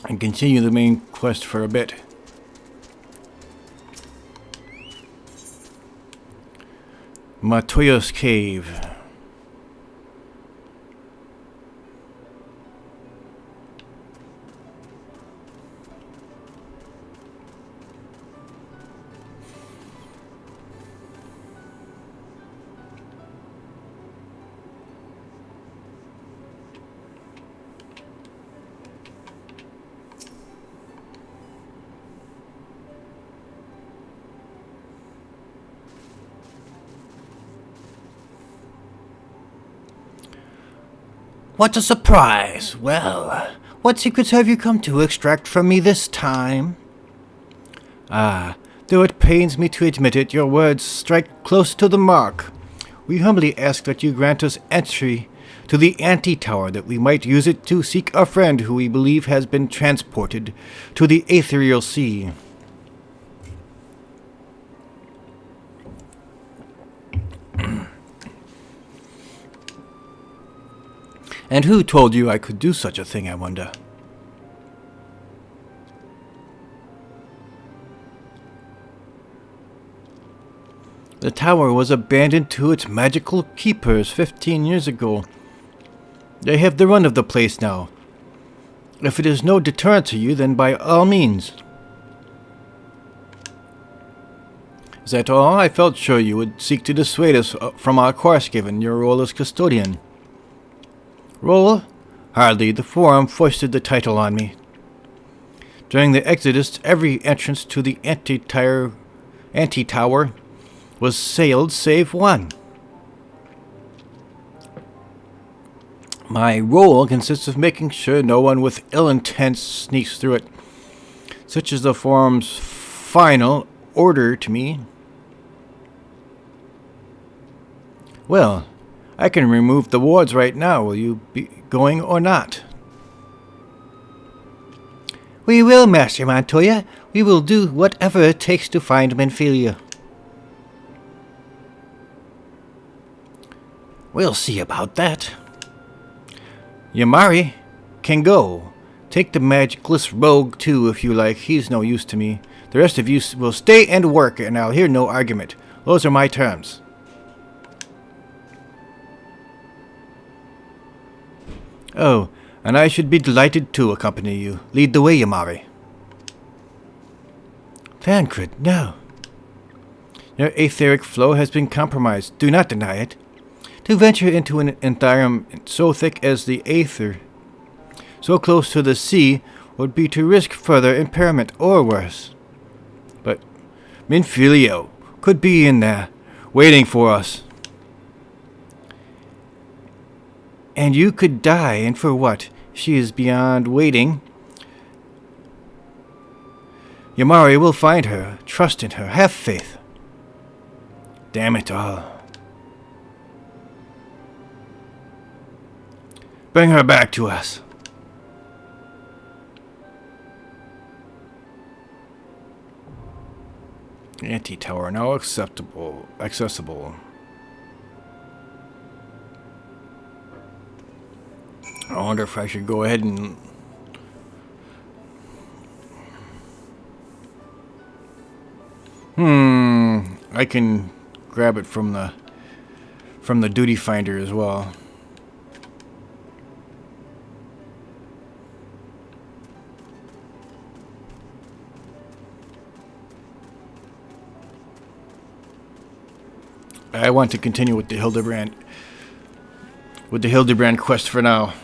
and continue the main quest for a bit. Matoya's cave. What a surprise! Well, what secrets have you come to extract from me this time? Ah, though it pains me to admit it, your words strike close to the mark. We humbly ask that you grant us entry to the Antitower, that we might use it to seek our friend who we believe has been transported to the Ethereal Sea. And who told you I could do such a thing, I wonder? The tower was abandoned to its magical keepers 15 years ago. They have the run of the place now. If it is no deterrent to you, then by all means. Is that all? I felt sure you would seek to dissuade us from our course given your role as custodian. Role? Hardly. The Forum foisted the title on me. During the Exodus, every entrance to the Antitower was sealed save one. My role consists of making sure no one with ill intent sneaks through it. Such is the Forum's final order to me. Well, I can remove the wards right now. Will you be going or not? We will, Master Matoya. We will do whatever it takes to find Minfilia. We'll see about that. Yamari can go. Take the magicless rogue too if you like. He's no use to me. The rest of you will stay and work, and I'll hear no argument. Those are my terms. Oh, and I should be delighted to accompany you. Lead the way, Yamari. Thancred, no. Your etheric flow has been compromised. Do not deny it. To venture into an environment so thick as the Aether, so close to the sea, would be to risk further impairment or worse. But Minfilia could be in there, waiting for us. And you could die, and for what? She is beyond waiting. Yamari will find her. Trust in her. Have faith. Damn it all. Bring her back to us. Antitower now accessible. I wonder if I should go ahead and I can grab it from the duty finder as well. I want to continue with the Hildebrand quest for now.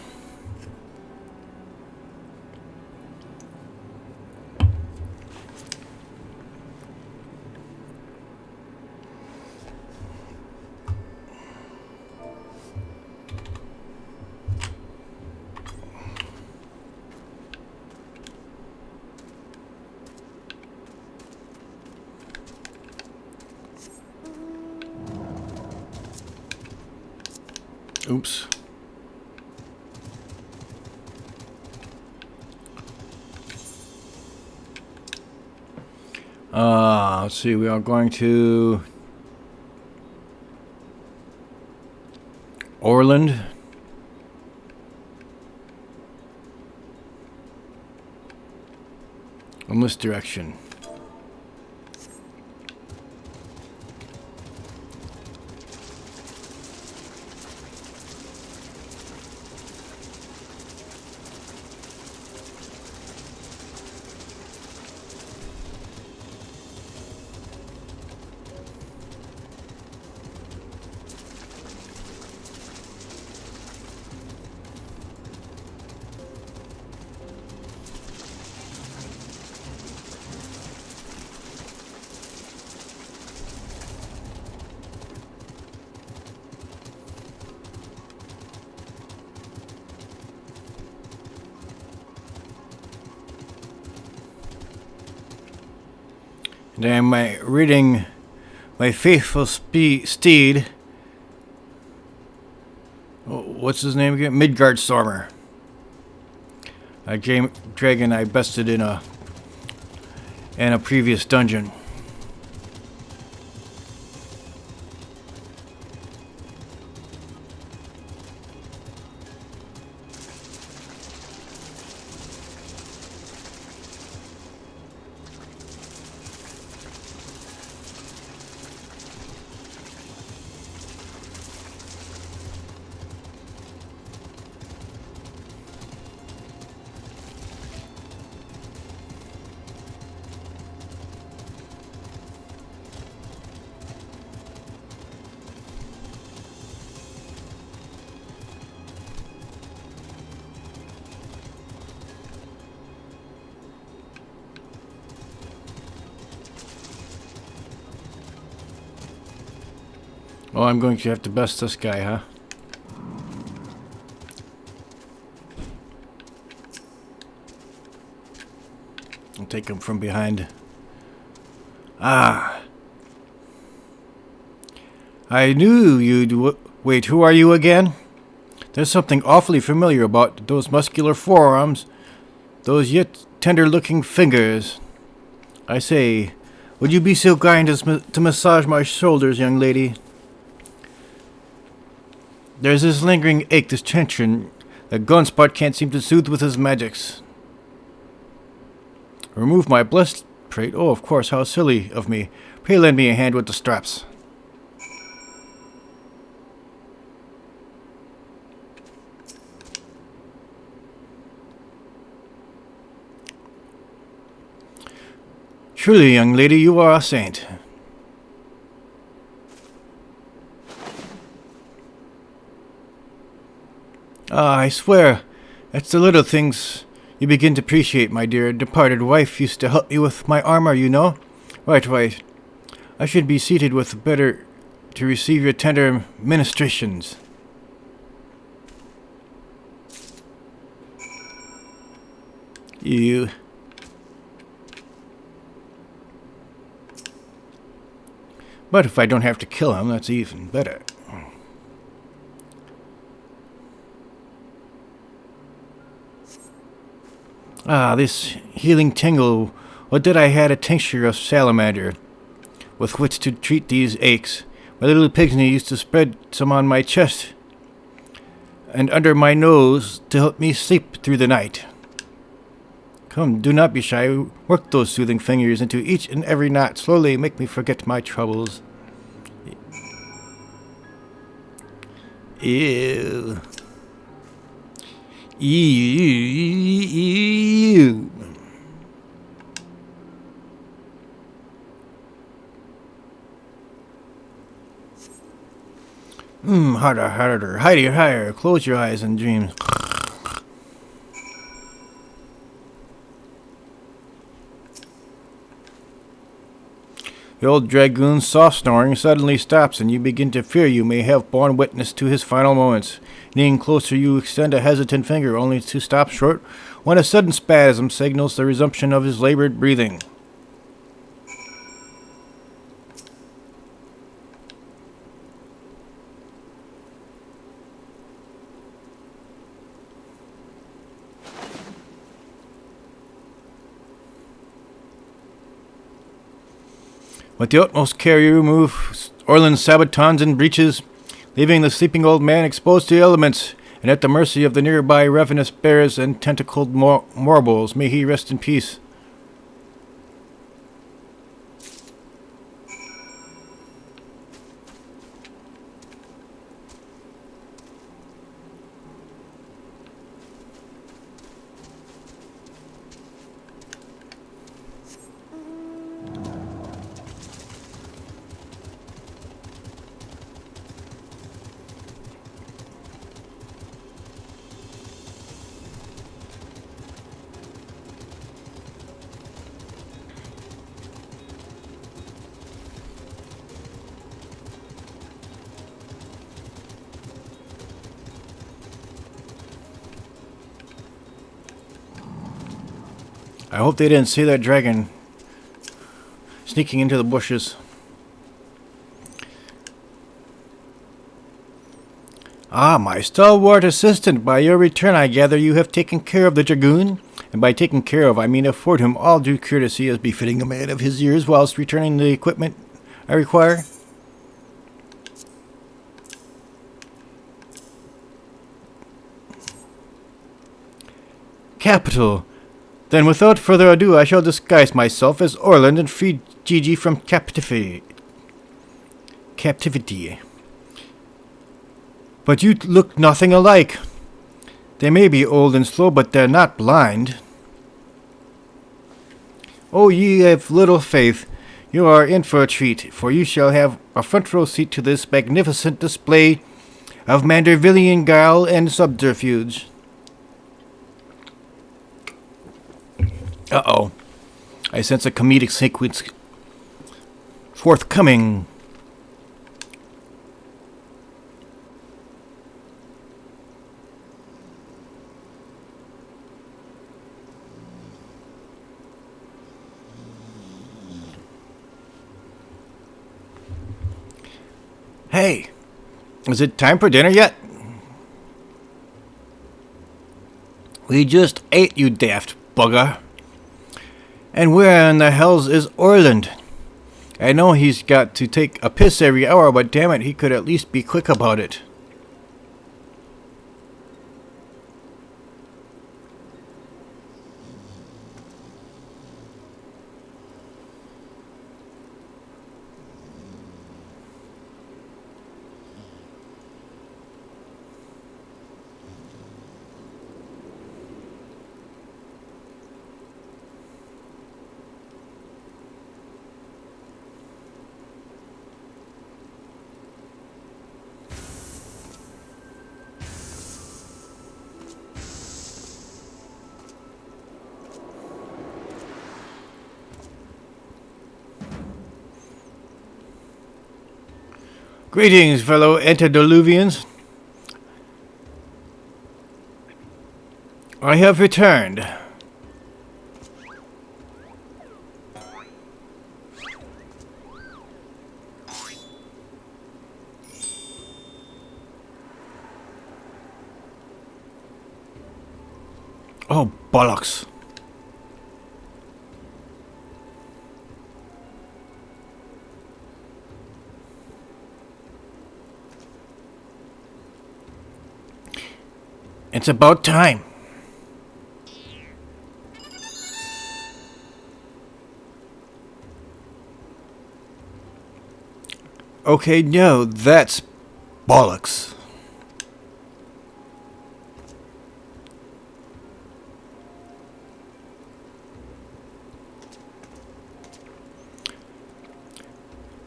Oops. Let's see, we are going to Orland. In this direction. Am I reading my faithful steed? What's his name again? Midgard Stormer. A dragon I bested in a previous dungeon. Oh, I'm going to have to best this guy, huh? I'll take him from behind. Ah. I knew you'd... Wait, who are you again? There's something awfully familiar about those muscular forearms, those yet tender-looking fingers. I say, would you be so kind as to massage my shoulders, young lady? There's this lingering ache, this tension, that Gunspot can't seem to soothe with his magics. Remove my blessed plate. Oh, of course, how silly of me. Pray lend me a hand with the straps. Truly, young lady, you are a saint. Ah, I swear, it's the little things you begin to appreciate, my dear. Departed wife used to help me with my armor, you know. Right, right. I should be seated with better to receive your tender ministrations. You... But if I don't have to kill him, that's even better. Ah, this healing tingle. Would that I had a tincture of salamander with which to treat these aches. My little pigmy used to spread some on my chest and under my nose to help me sleep through the night. Come, do not be shy. Work those soothing fingers into each and every knot. Slowly make me forget my troubles. Ew. Ew. Harder, harder. Higher, higher. Close your eyes and dream. The old dragoon's soft snoring suddenly stops, and you begin to fear you may have borne witness to his final moments. Leaning closer, you extend a hesitant finger, only to stop short when a sudden spasm signals the resumption of his labored breathing. With the utmost care you remove Orland's sabatons and breeches, leaving the sleeping old man exposed to the elements and at the mercy of the nearby ravenous bears and tentacled morbles. May he rest in peace. I hope they didn't see that dragon sneaking into the bushes. Ah, my stalwart assistant, by your return I gather you have taken care of the dragoon. And by taken care of, I mean afford him all due courtesy as befitting a man of his years whilst returning the equipment I require. Capital. Then without further ado I shall disguise myself as Orland and free Gigi from captivity. But you look nothing alike. They may be old and slow, but they're not blind. Oh, ye of little faith, you are in for a treat, for you shall have a front row seat to this magnificent display of Mandervillian guile and subterfuge. Uh-oh. I sense a comedic sequence forthcoming. Hey, is it time for dinner yet? We just ate, you daft bugger. And where in the hells is Orland? I know he's got to take a piss every hour, but damn it, he could at least be quick about it. Greetings, fellow antediluvians. I have returned. Oh, bollocks. It's about time. Okay, no, that's bollocks.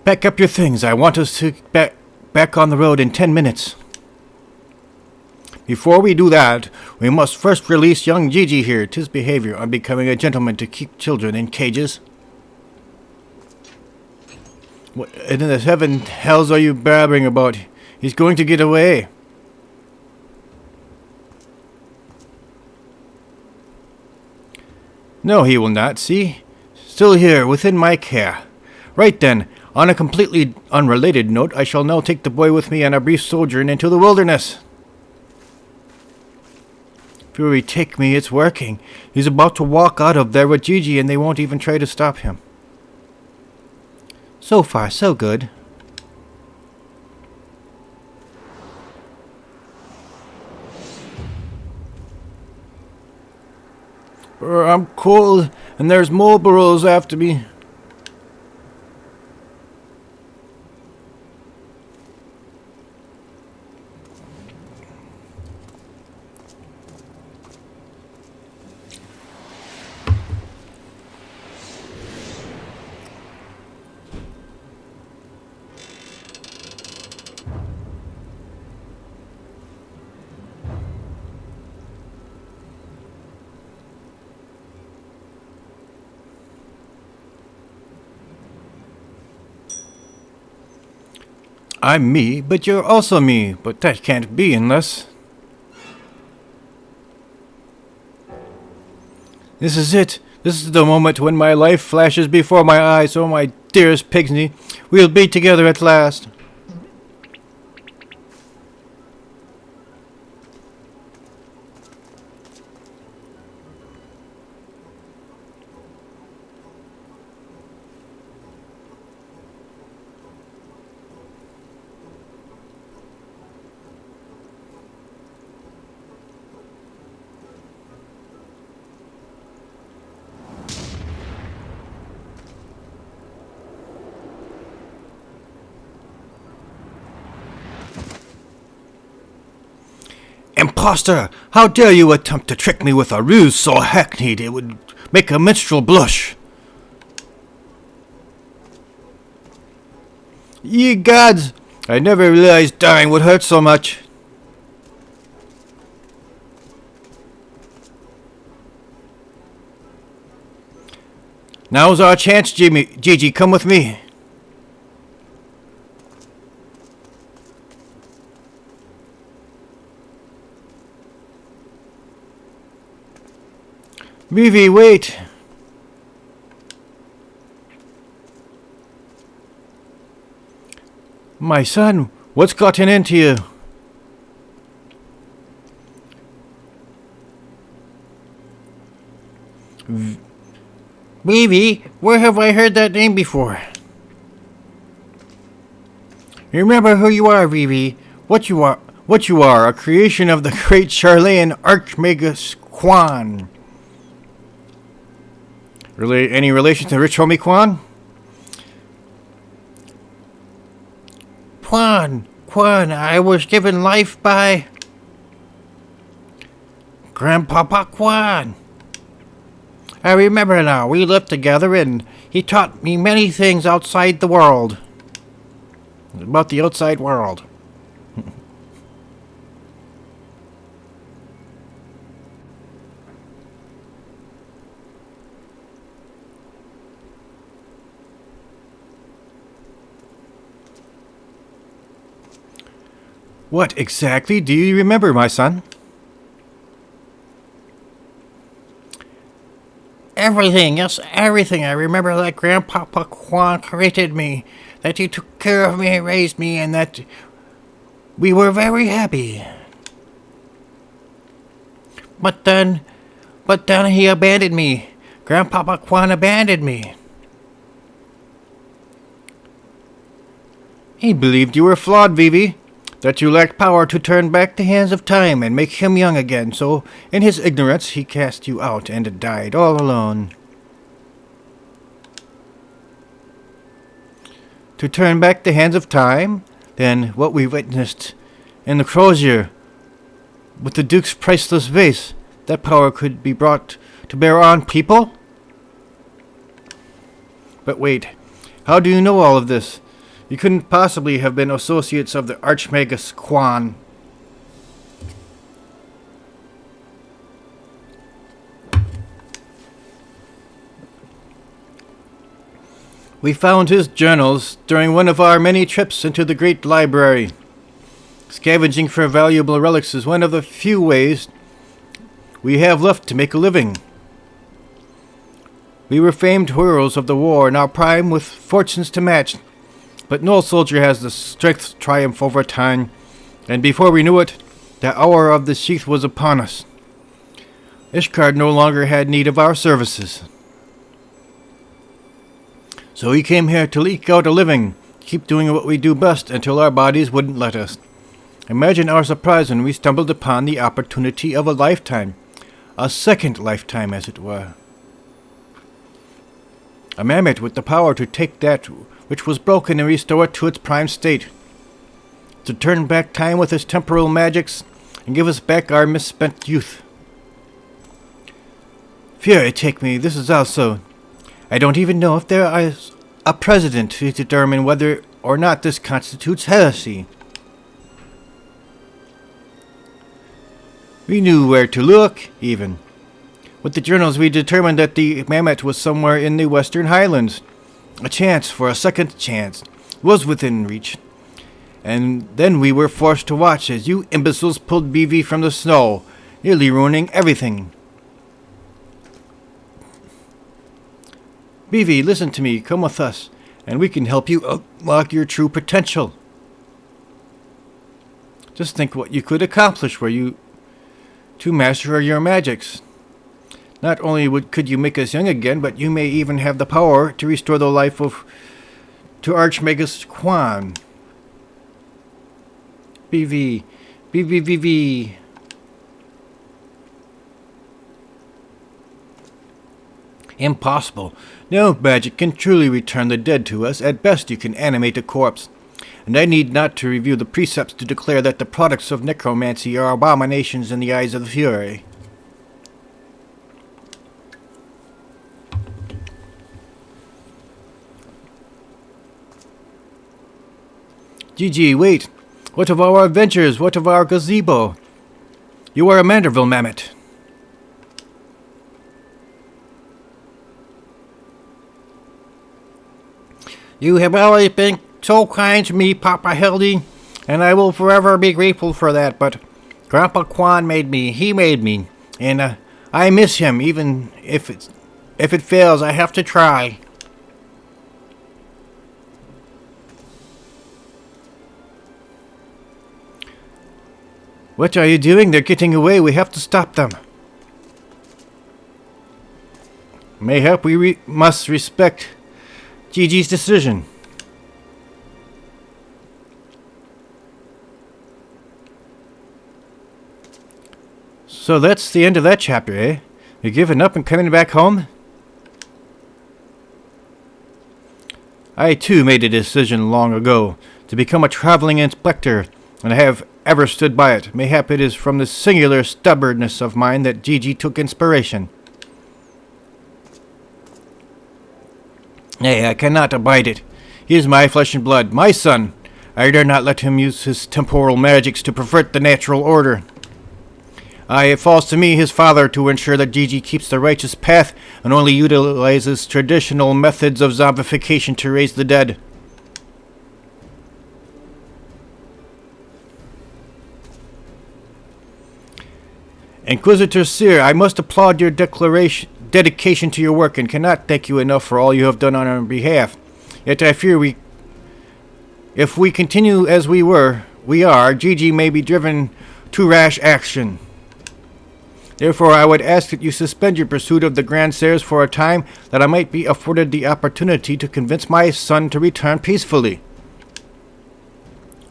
Pack up your things. I want us to back on the road in 10 minutes. Before we do that, we must first release young Gigi here. 'Tis behavior on becoming a gentleman to keep children in cages. What in the heaven hells are you babbling about? He's going to get away. No, he will not, see? Still here, within my care. Right then, on a completely unrelated note, I shall now take the boy with me on a brief sojourn into the wilderness. Fury, take me, it's working. He's about to walk out of there with Gigi and they won't even try to stop him. So far, so good. I'm cold and there's more burrows after me. I'm me, but you're also me. But that can't be unless... This is it. This is the moment when my life flashes before my eyes. Oh, my dearest Pigsney, we'll be together at last. Imposter! How dare you attempt to trick me with a ruse so hackneyed it would make a minstrel blush? Ye gods! I never realized dying would hurt so much. Now's our chance, Gigi. Come with me. Vivi, wait! My son, what's gotten into you? Vivi, where have I heard that name before? Remember who you are, Vivi. What you are, a creation of the great Charlayan Archmagus Quan. Any relation to Rich Homie Quan? Quan, I was given life by Grandpapa Quan. I remember now, we lived together and he taught me many things outside the world. About the outside world. What exactly do you remember, my son? Everything, yes, everything. I remember that Grandpapa Quan created me, that he took care of me and raised me, and that we were very happy. But then he abandoned me. Grandpapa Quan abandoned me. He believed you were flawed, Vivi. That you lacked power to turn back the hands of time and make him young again, so in his ignorance he cast you out and died all alone. To turn back the hands of time? Then what we witnessed in the crozier with the Duke's priceless vase, that power could be brought to bear on people? But wait, how do you know all of this? You couldn't possibly have been associates of the Archmagus Quan. We found his journals during one of our many trips into the Great Library. Scavenging for valuable relics is one of the few ways we have left to make a living. We were famed heroes of the war, now prime with fortunes to match. But no soldier has the strength to triumph over time, and before we knew it, the hour of the sheath was upon us. Ishgard no longer had need of our services. So we came here to eke out a living, keep doing what we do best until our bodies wouldn't let us. Imagine our surprise when we stumbled upon the opportunity of a lifetime, a second lifetime as it were. A mammet with the power to take that which was broken and restore it to its prime state, to turn back time with his temporal magics and give us back our misspent youth. Fury take me, this is also. I don't even know if there is a president to determine whether or not this constitutes heresy. We knew where to look, even. With the journals we determined that the mammet was somewhere in the Western Highlands. A chance for a second chance was within reach. And then we were forced to watch as you imbeciles pulled BV from the snow, nearly ruining everything. BV, listen to me. Come with us, and we can help you unlock your true potential. Just think what you could accomplish were you to master your magics. Not only could you make us young again, but you may even have the power to restore the life to Archmagus Quan. BV. BVVV. Impossible. No magic can truly return the dead to us. At best you can animate a corpse. And I need not to review the precepts to declare that the products of necromancy are abominations in the eyes of the Fury. Gigi, wait. What of our adventures? What of our gazebo? You are a Manderville mammet. You have always been so kind to me, Papa Hildy, and I will forever be grateful for that, but Grandpa Quan made me. He made me, and I miss him, even if it fails, I have to try. What are you doing? They're getting away. We have to stop them. Mayhap we must respect Gigi's decision. So that's the end of that chapter, eh? You're giving up and coming back home? I too made a decision long ago to become a traveling inspector, and I have ever stood by it. Mayhap it is from the singular stubbornness of mine that Gigi took inspiration. Nay, I cannot abide it. He is my flesh and blood, my son. I dare not let him use his temporal magics to pervert the natural order. It falls to me, his father, to ensure that Gigi keeps the righteous path and only utilizes traditional methods of zombification to raise the dead. Inquisitor Seer, I must applaud your dedication to your work and cannot thank you enough for all you have done on our behalf. Yet I fear if we continue as we are, Gigi may be driven to rash action. Therefore, I would ask that you suspend your pursuit of the Grandsires for a time, that I might be afforded the opportunity to convince my son to return peacefully.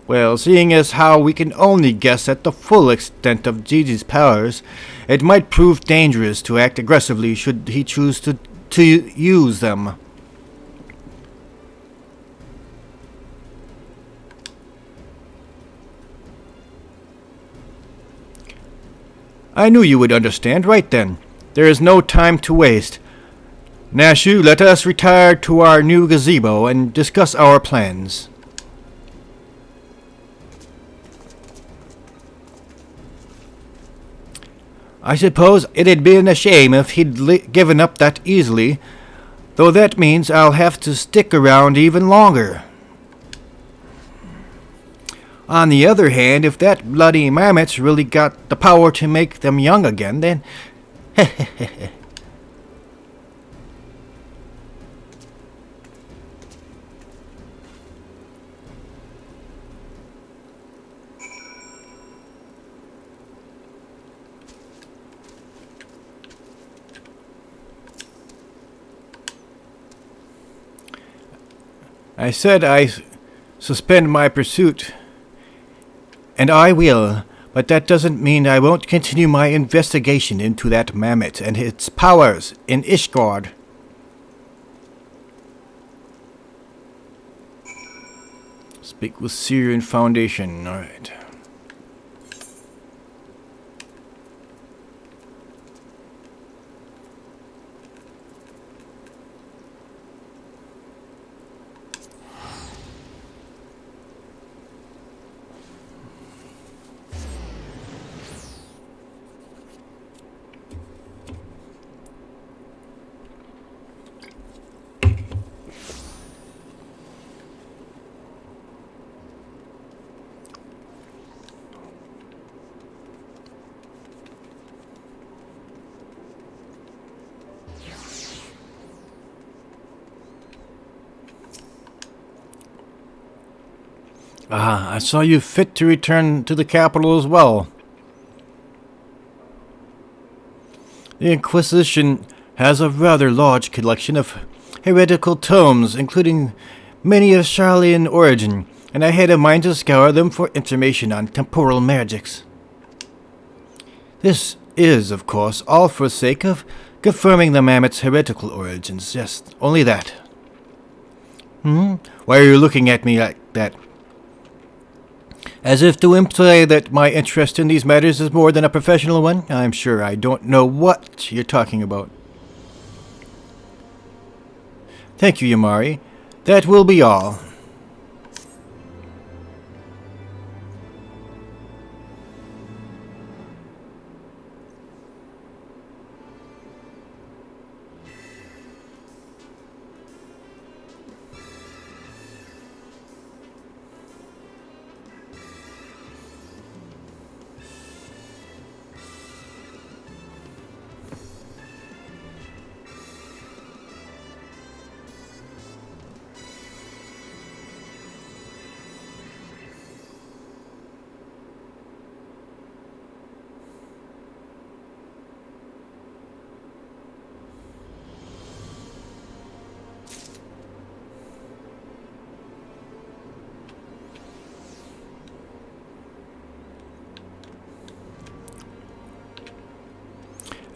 Well, seeing as how we can only guess at the full extent of Gigi's powers, it might prove dangerous to act aggressively should he choose to use them. I knew you would understand. Right then. There is no time to waste. Nashu, let us retire to our new gazebo and discuss our plans. I suppose it'd been a shame if he'd given up that easily, though that means I'll have to stick around even longer. On the other hand, if that bloody mammet's really got the power to make them young again, then... I said I suspend my pursuit, and I will, but that doesn't mean I won't continue my investigation into that mammet and its powers in Ishgard. Speak with Syrian Foundation, alright. Ah, I saw you fit to return to the capital as well. The Inquisition has a rather large collection of heretical tomes, including many of Charlian origin, and I had a mind to scour them for information on temporal magics. This is, of course, all for the sake of confirming the mammet's heretical origins. Yes, only that. Why are you looking at me like that? As if to imply that my interest in these matters is more than a professional one? I'm sure I don't know what you're talking about. Thank you, Yamari. That will be all.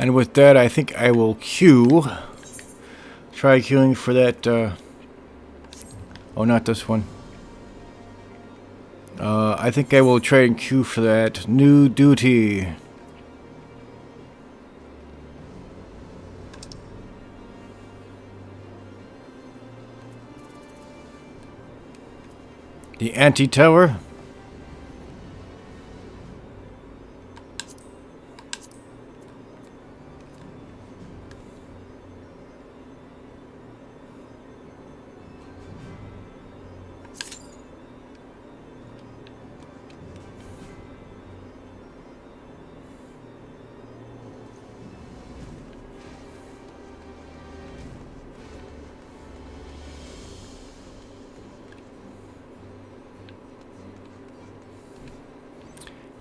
And with that, I think I will queue. Try queuing for that, oh, not this one. I think I will try and queue for that new duty. The Antitower.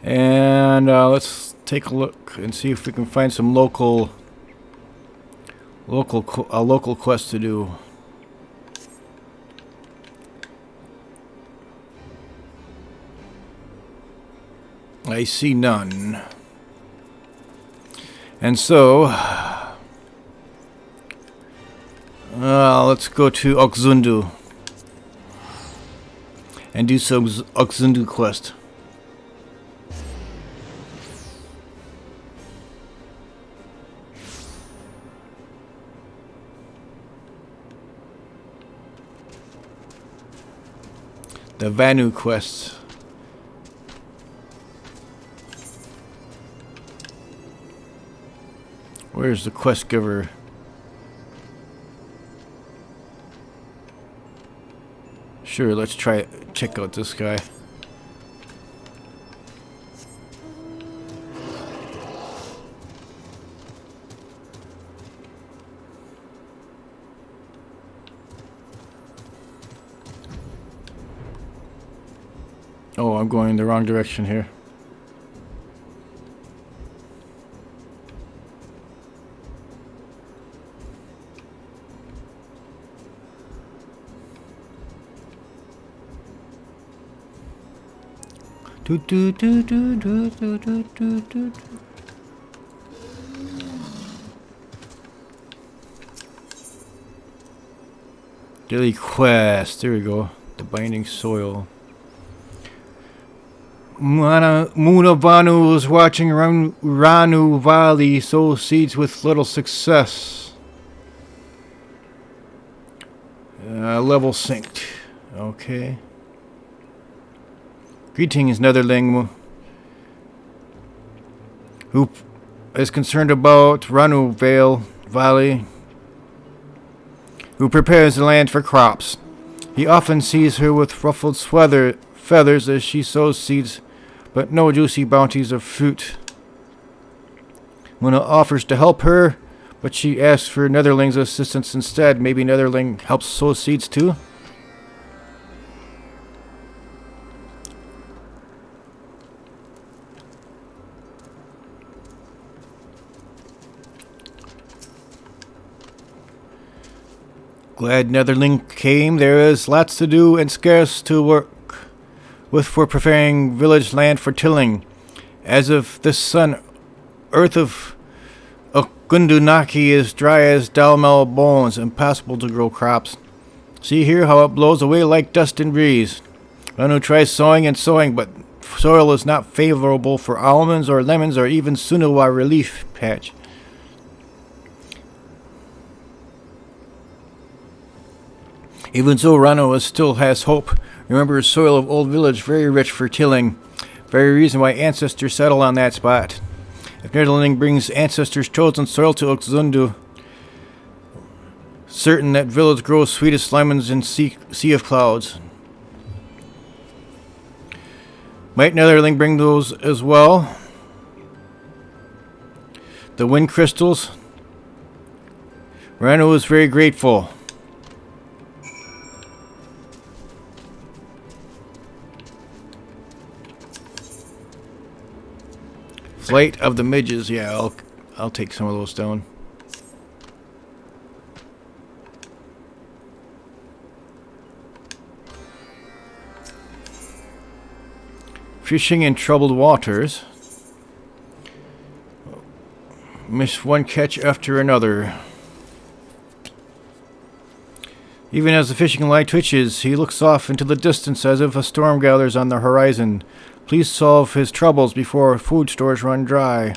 And let's take a look and see if we can find some local quest to do. I see none. And so, let's go to Oxundu and do some Oxundu quest. The Vanu quest. Where's the quest giver? Sure, let's check out this guy. Oh, I'm going in the wrong direction here. Do do do do do do do do do. Daily quest. There we go. The binding soil. Muna Vanu was watching Ranu Valley sow seeds with little success. Level synced. Okay. Greetings, Netherling, who is concerned about Ranu Valley, who prepares the land for crops. He often sees her with ruffled feathers as she sows seeds, but no juicy bounties of fruit. Muna offers to help her, but she asks for Netherling's assistance instead. Maybe Netherling helps sow seeds too? Glad Netherling came. There is lots to do and scarce to work with for preparing village land for tilling. As of this sun, earth of Gundunaki is dry as Dalmel bones, impossible to grow crops. See here how it blows away like dust and breeze. Vanu tries sowing and sowing, but soil is not favorable for almonds or lemons or even Sunawa relief patch. Even so, Rano still has hope. Remember, soil of Old Village very rich for tilling. Very reason why ancestors settle on that spot. If Netherling brings ancestors' chosen soil to Oxzundu, certain that village grows sweetest lemons in sea of clouds. Might Netherling bring those as well? The wind crystals? Rano is very grateful. Flight of the midges, yeah, I'll take some of those down. Fishing in troubled waters. Miss one catch after another. Even as the fishing line twitches, he looks off into the distance as if a storm gathers on the horizon. Please solve his troubles before food stores run dry.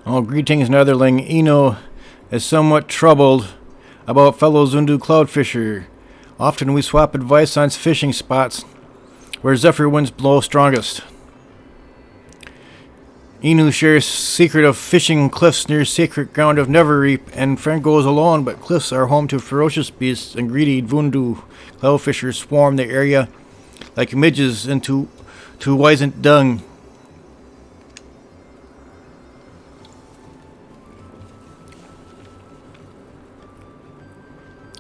Oh, greetings, Netherling. Eno is somewhat troubled about fellow Zundu cloudfisher. Often we swap advice on fishing spots where zephyr winds blow strongest. Inu shares secret of fishing cliffs near sacred ground of Neverreap, and friend goes alone, but cliffs are home to ferocious beasts and greedy Vundu. Cloudfishers swarm the area like midges into wizened dung.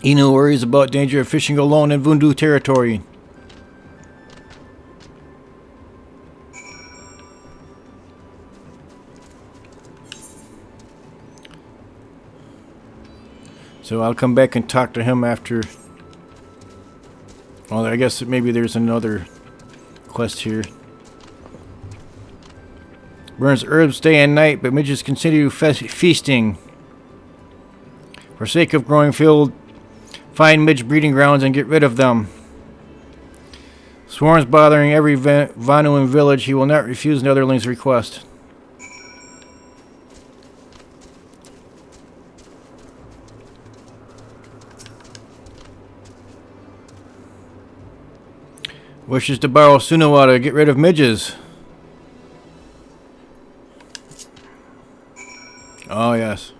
Inu worries about danger of fishing alone in Vundu territory. So I'll come back and talk to him after. Well, I guess maybe there's another quest here. Burns herbs day and night, but midges continue feasting. For sake of growing field, find midge breeding grounds and get rid of them. Swarms bothering every Vanu in village. He will not refuse Netherling's request. Wishes to borrow Sunawa to get rid of midges. Oh, yes.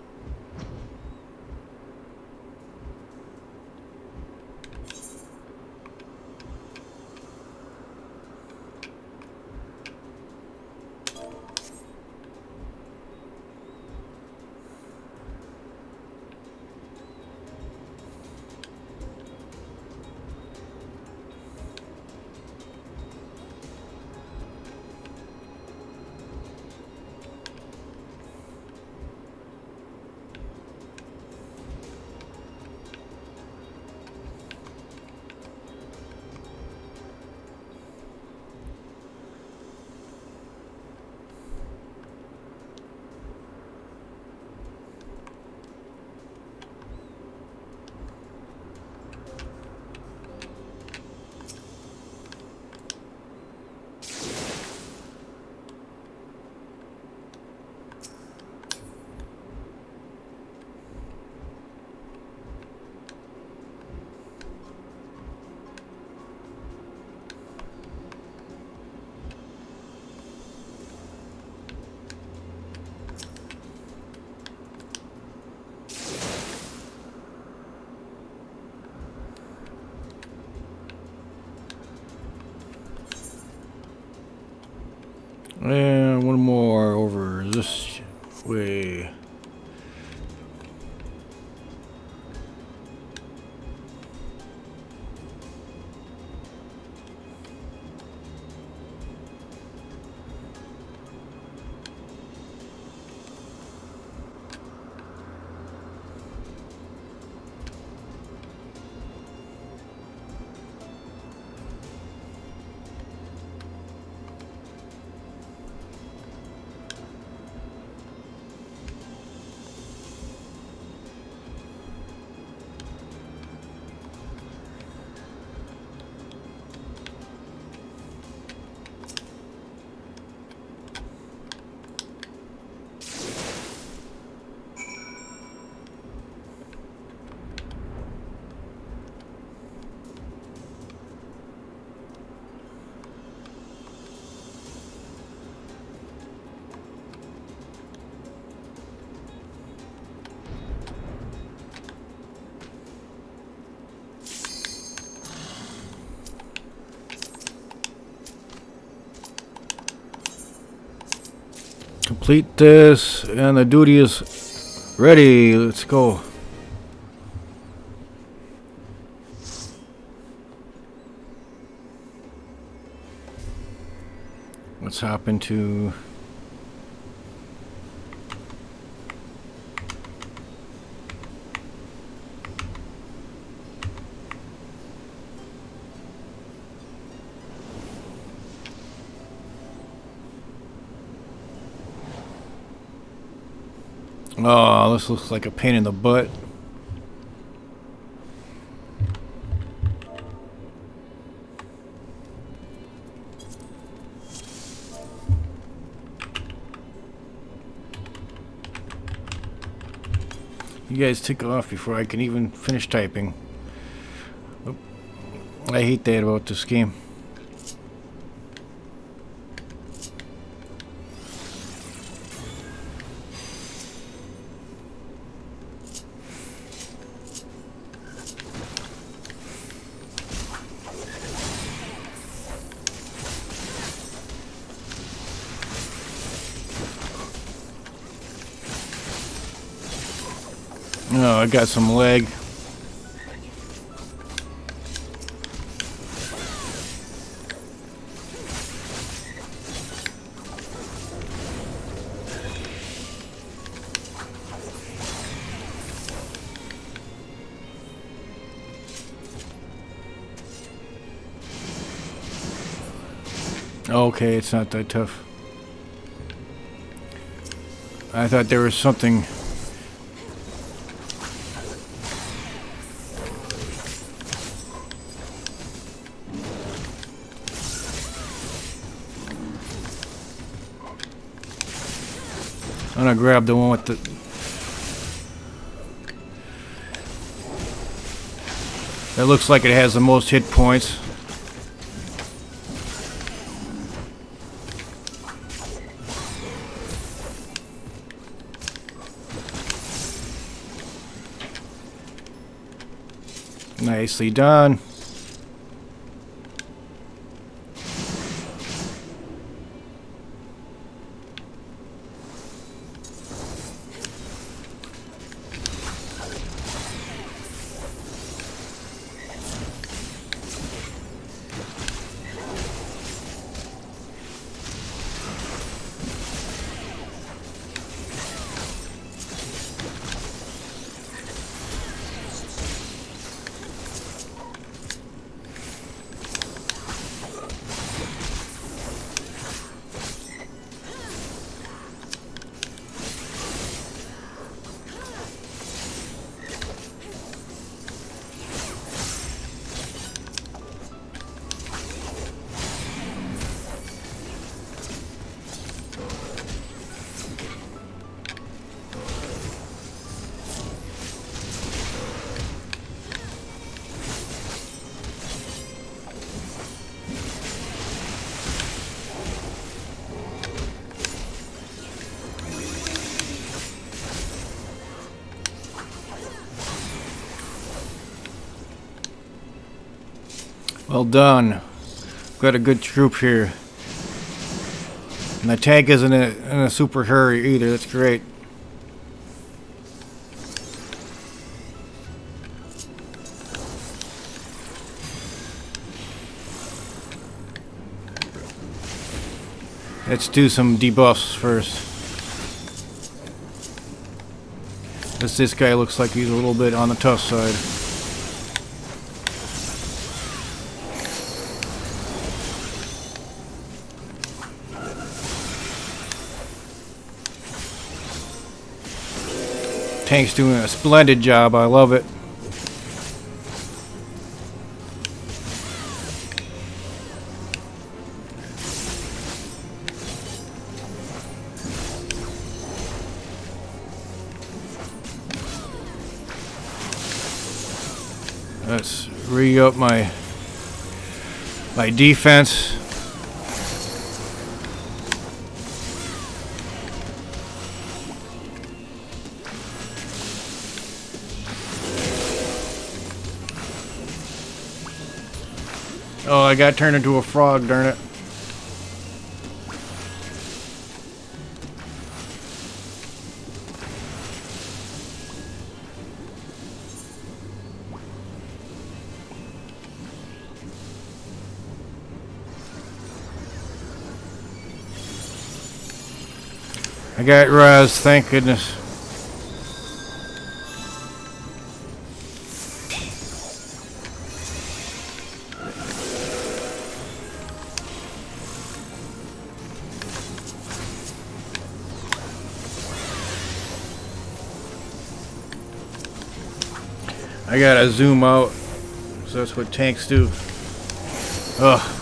And one more over this way. Complete this, and the duty is ready. Let's go. Let's hop into... Oh, this looks like a pain in the butt. You guys take off before I can even finish typing. Oh, I hate that about this game. Oh, I got some lag. Okay, it's not that tough. I thought there was something. I'm gonna grab the one with the... That looks like it has the most hit points. Nicely done. Well done. Got a good troop here. And the tank isn't in a super hurry either. That's great. Let's do some debuffs first. This guy looks like he's a little bit on the tough side. Tank's doing a splendid job. I love it. Let's re-up my defense. Oh, I got turned into a frog, darn it. I got res, thank goodness. I gotta zoom out, so that's what tanks do. Ugh.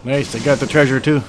Nice, they got the treasure too.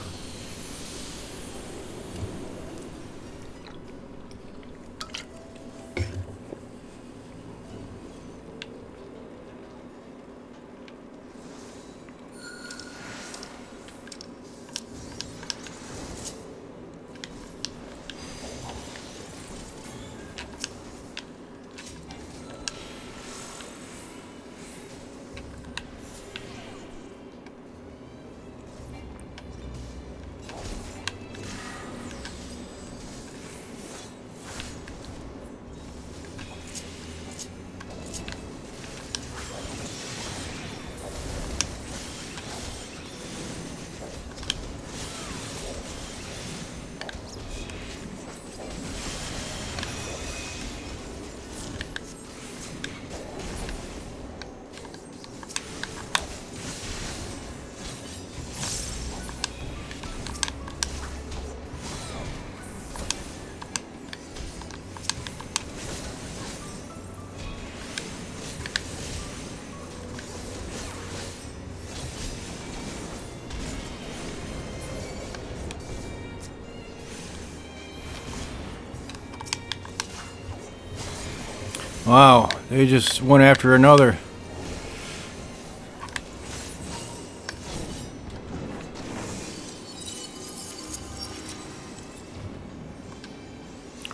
Wow, they just one after another.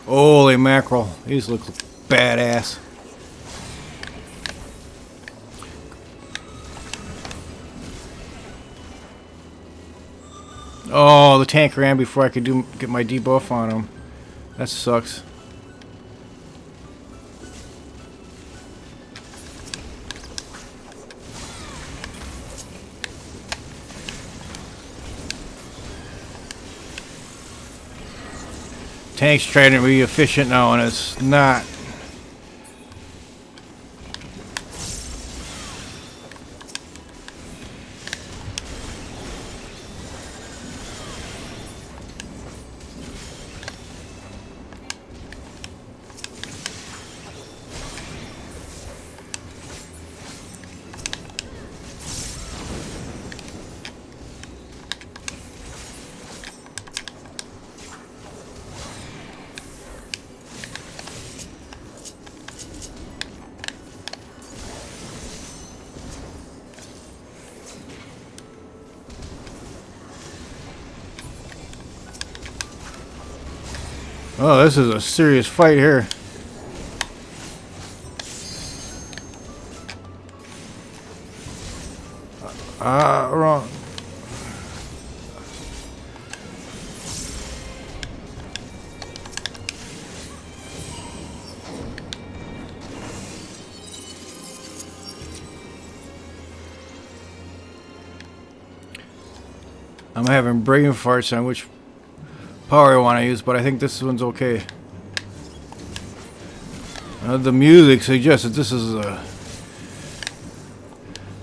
Holy mackerel, these look badass. Oh, the tank ran before I could get my debuff on him. That sucks. Tank's trying to be efficient now, and it's not. Oh, this is a serious fight here. Wrong. I'm having brain farts on which power I want to use, but I think this one's okay. The music suggests that this is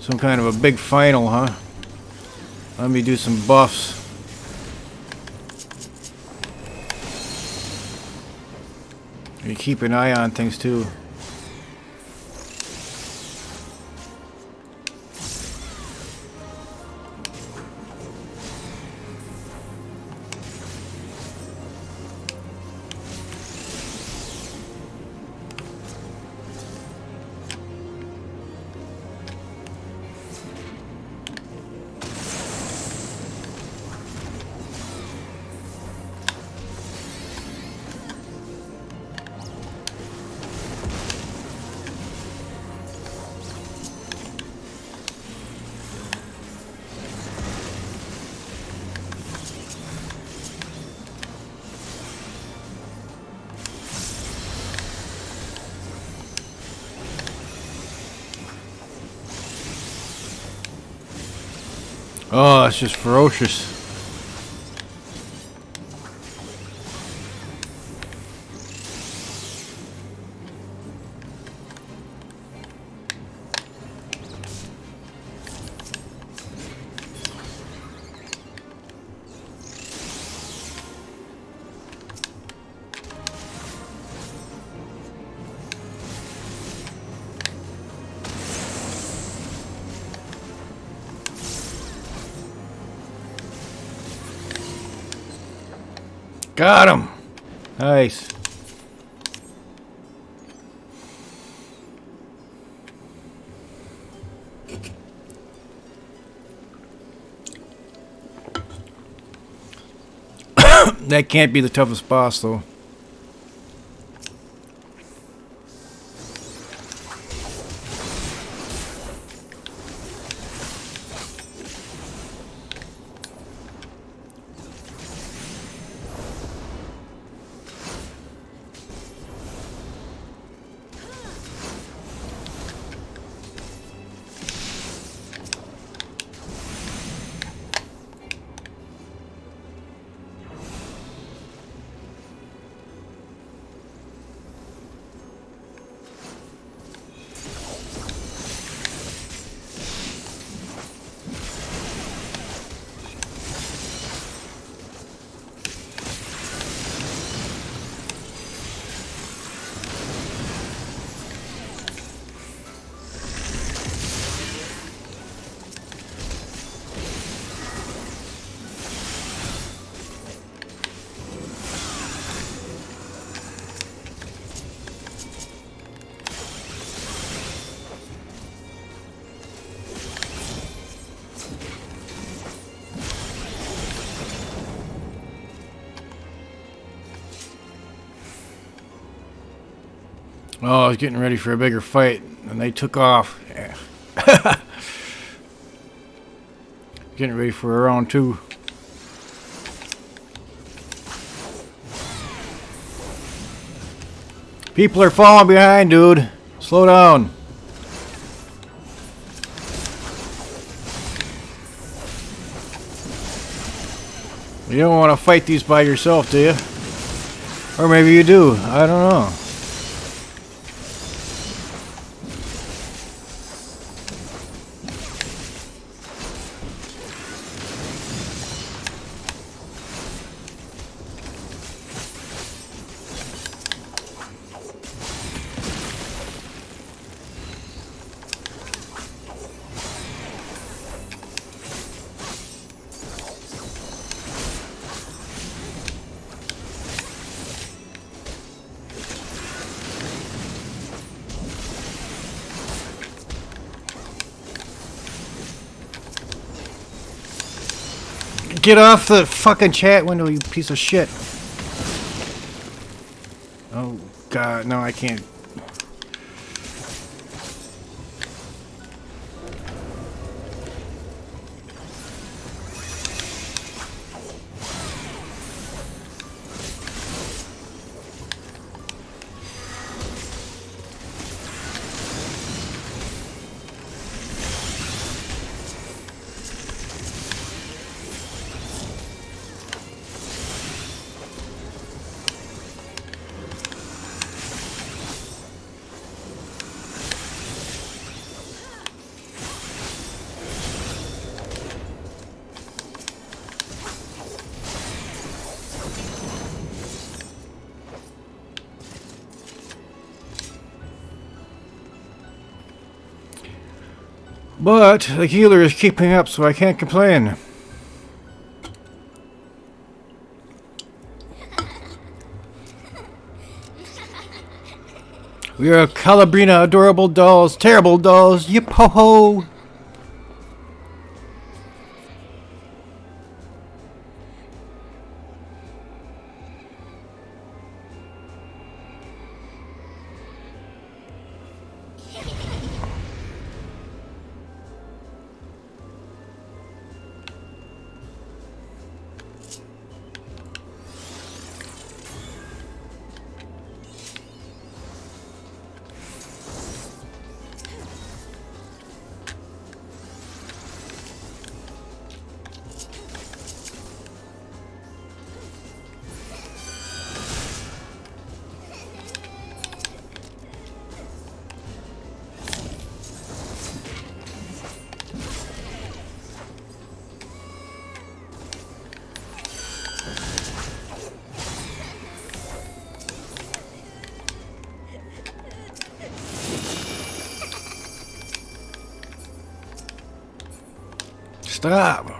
some kind of a big final, huh? Let me do some buffs. You keep an eye on things too. Oh, it's just ferocious. Got him! Nice. That can't be the toughest boss, though. Oh, I was getting ready for a bigger fight, and they took off. Yeah. Getting ready for a round 2. People are falling behind, dude. Slow down. You don't want to fight these by yourself, do you? Or maybe you do. I don't know. Get off the fucking chat window, you piece of shit. Oh, God, no, I can't. But the healer is keeping up, so I can't complain. We are Calabrina, adorable dolls, terrible dolls, yip ho ho! Stop.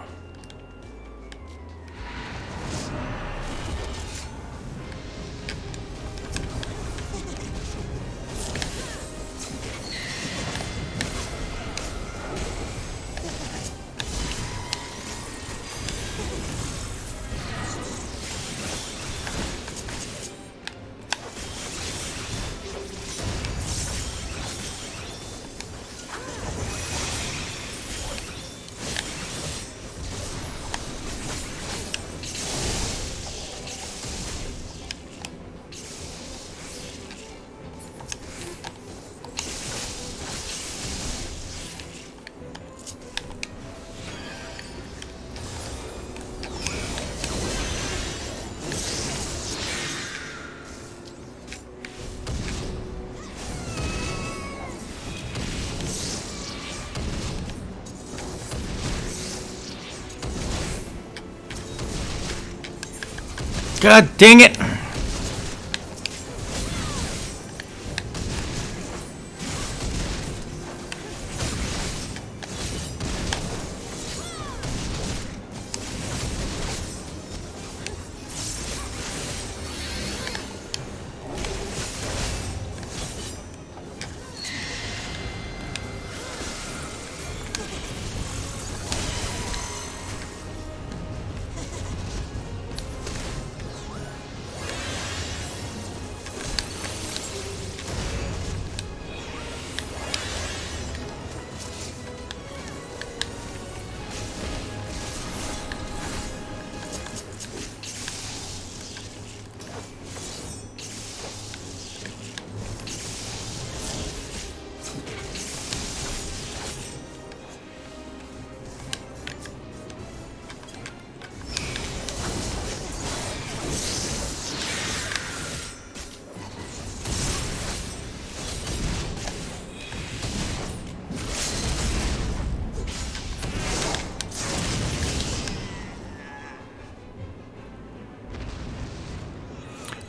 God dang it!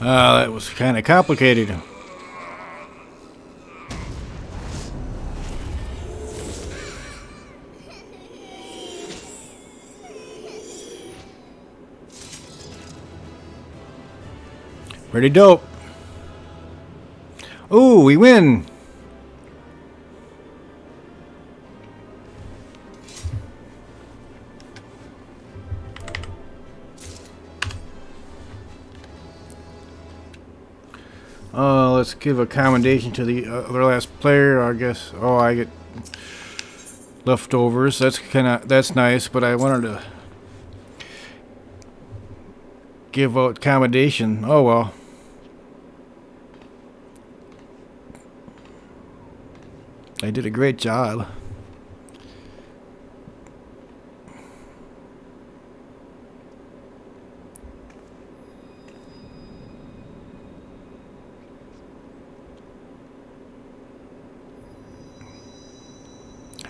That was kind of complicated. Pretty dope. Ooh, we win. Let's give a commendation to the other last player, I guess. Oh, I get leftovers. That's nice, but I wanted to give out commendation. Oh well. I did a great job.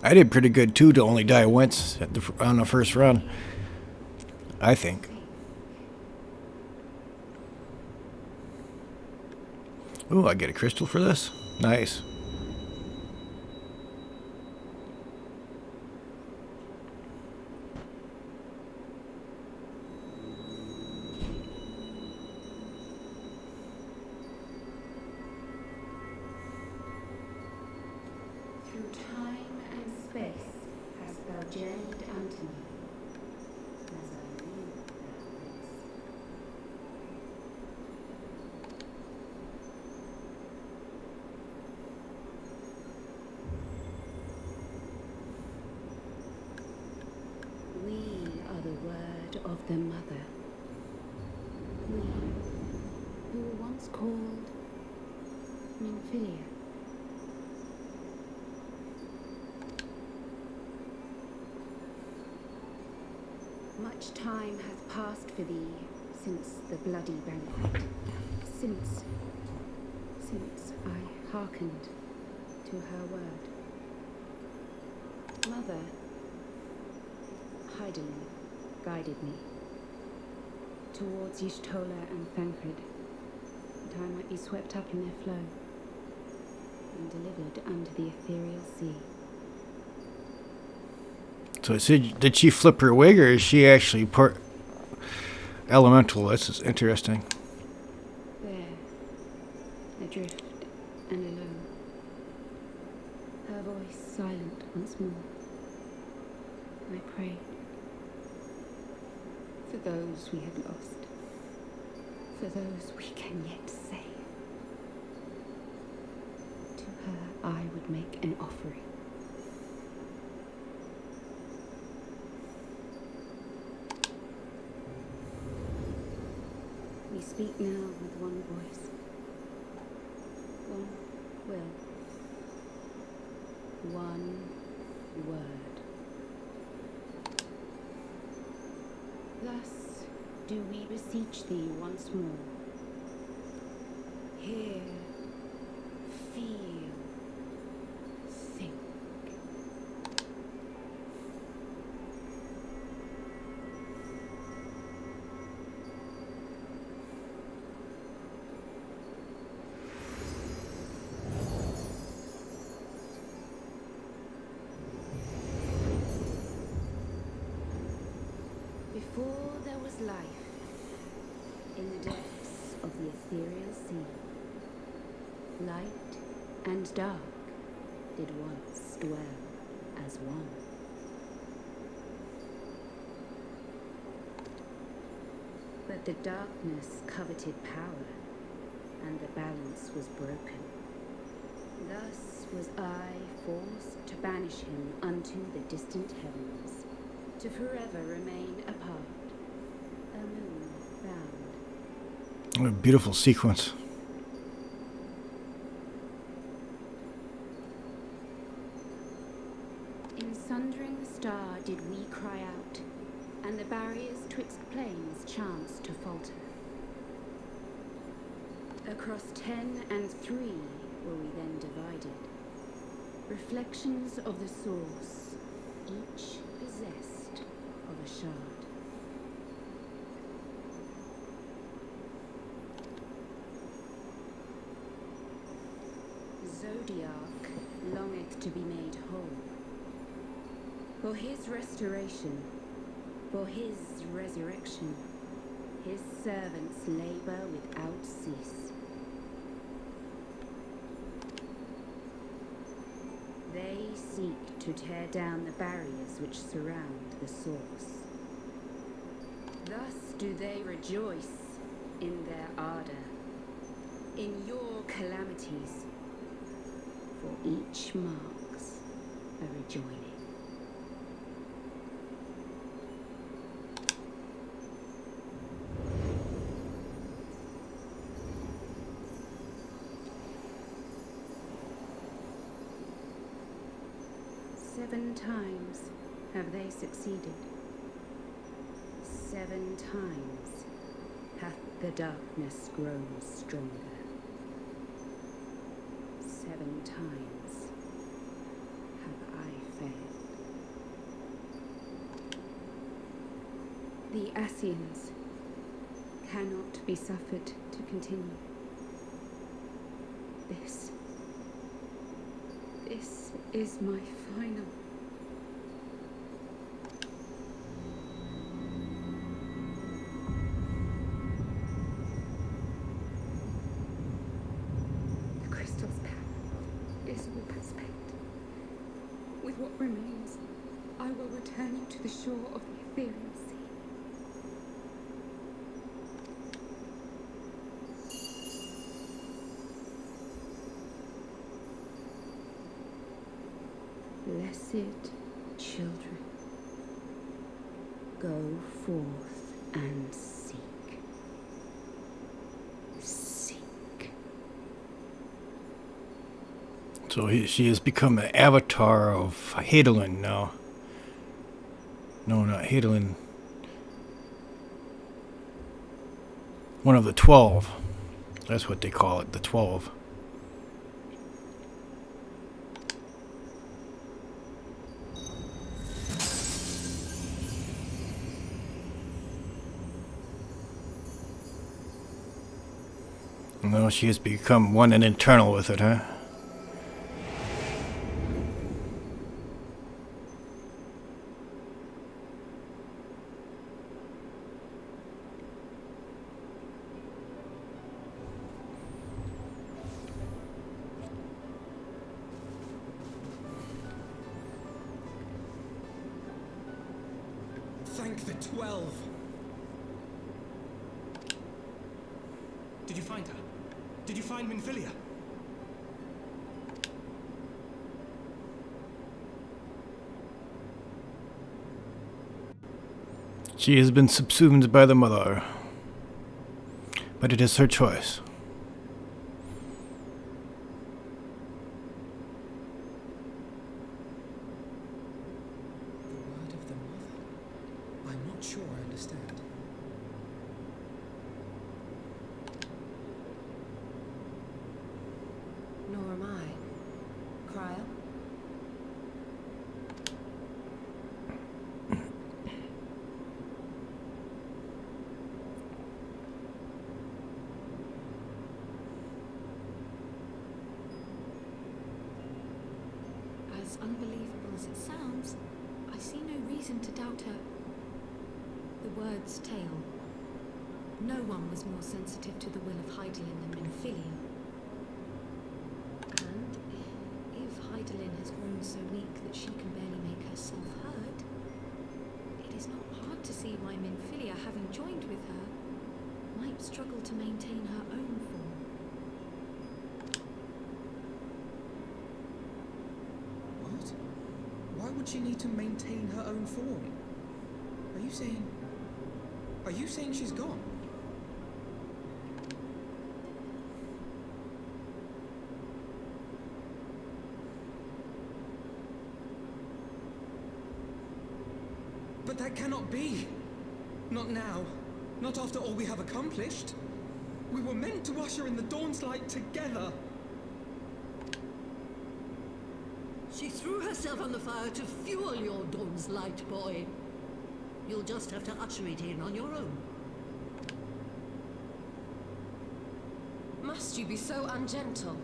I did pretty good too to only die once on the first run, I think. Ooh, I get a crystal for this? Nice. Of the mother, we who were once called Minfilia. Much time has passed for thee since the bloody banquet, since I hearkened to her word. Mother, Hydaelyn guided me towards Y'shtola and Alphinaud, that I might be swept up in their flow and delivered under the ethereal sea. So did she flip her wig, or is she actually part elemental? This is interesting. There, adrift and alone. Her voice silent once more. I prayed for those we had lost, for those we can yet save. To her I would make an offering. We speak now with one voice, one will, one word. Thus do we beseech thee once more. Hear, feel, think. Before there was life, in the depths of the ethereal sea, light and dark did once dwell as one. But the darkness coveted power, and the balance was broken. Thus was I forced to banish him unto the distant heavens, to forever remain apart, a moon bound. What a beautiful sequence. In sundering the star did we cry out, and the barriers twixt planes chanced to falter. Across 10 and 3 were we then divided, reflections of the source, each possessed of a shard. Zodiac longeth to be made whole. For his restoration, for his resurrection, his servants labor without cease. They seek to tear down the barriers which surround the source. Thus do they rejoice in their ardor, in your calamities, for each marks a rejoining. Seven times have they succeeded. 7 times hath the darkness grown stronger. 7 times have I failed. The Ascians cannot be suffered to continue. This is my final. The crystal's power is all but spent. With what remains, I will return you to the shore of the ethereal sea. Blessed children, go forth and seek. Seek. So she has become the avatar of Hydaelyn now. No, not Hydaelyn. One of the 12. That's what they call it, the 12. No, she has become one and internal with it, huh? Thank the 12. Did you find her? Did you find Minfilia? She has been subsumed by the mother, but it is her choice. The word of the mother? I'm not sure I understand. Nor am I. Cryle? As unbelievable as it sounds, I see no reason to doubt her. The word's tale. No one was more sensitive to the will of Hydaelyn than Minfilia. And if Hydaelyn has grown so weak that she can barely make herself heard, it is not hard to see why Minfilia, having joined with her, might struggle to maintain her own form. What? Why would she need to maintain her own form? Are you saying... Are you saying she's gone? But that cannot be! Not now. Not after all we have accomplished. We were meant to usher in the dawn's light together. She threw herself on the fire to fuel your dawn's light, boy. You'll just have to usher it in on your own. Must you be so ungentle?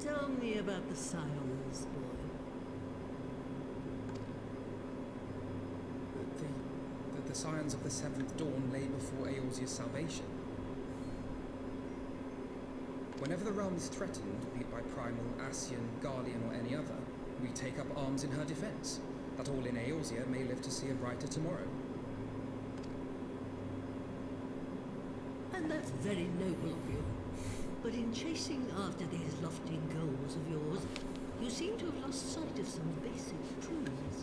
Tell me about the Scions, boy. The scions of the Seventh Dawn lay before Eorzea's salvation. Whenever the realm is threatened, be it by Primal, Ascian, Guardian, or any other, we take up arms in her defense, that all in Eorzea may live to see a brighter tomorrow. And that's very noble of you. But in chasing after these lofty goals of yours, you seem to have lost sight of some basic truths.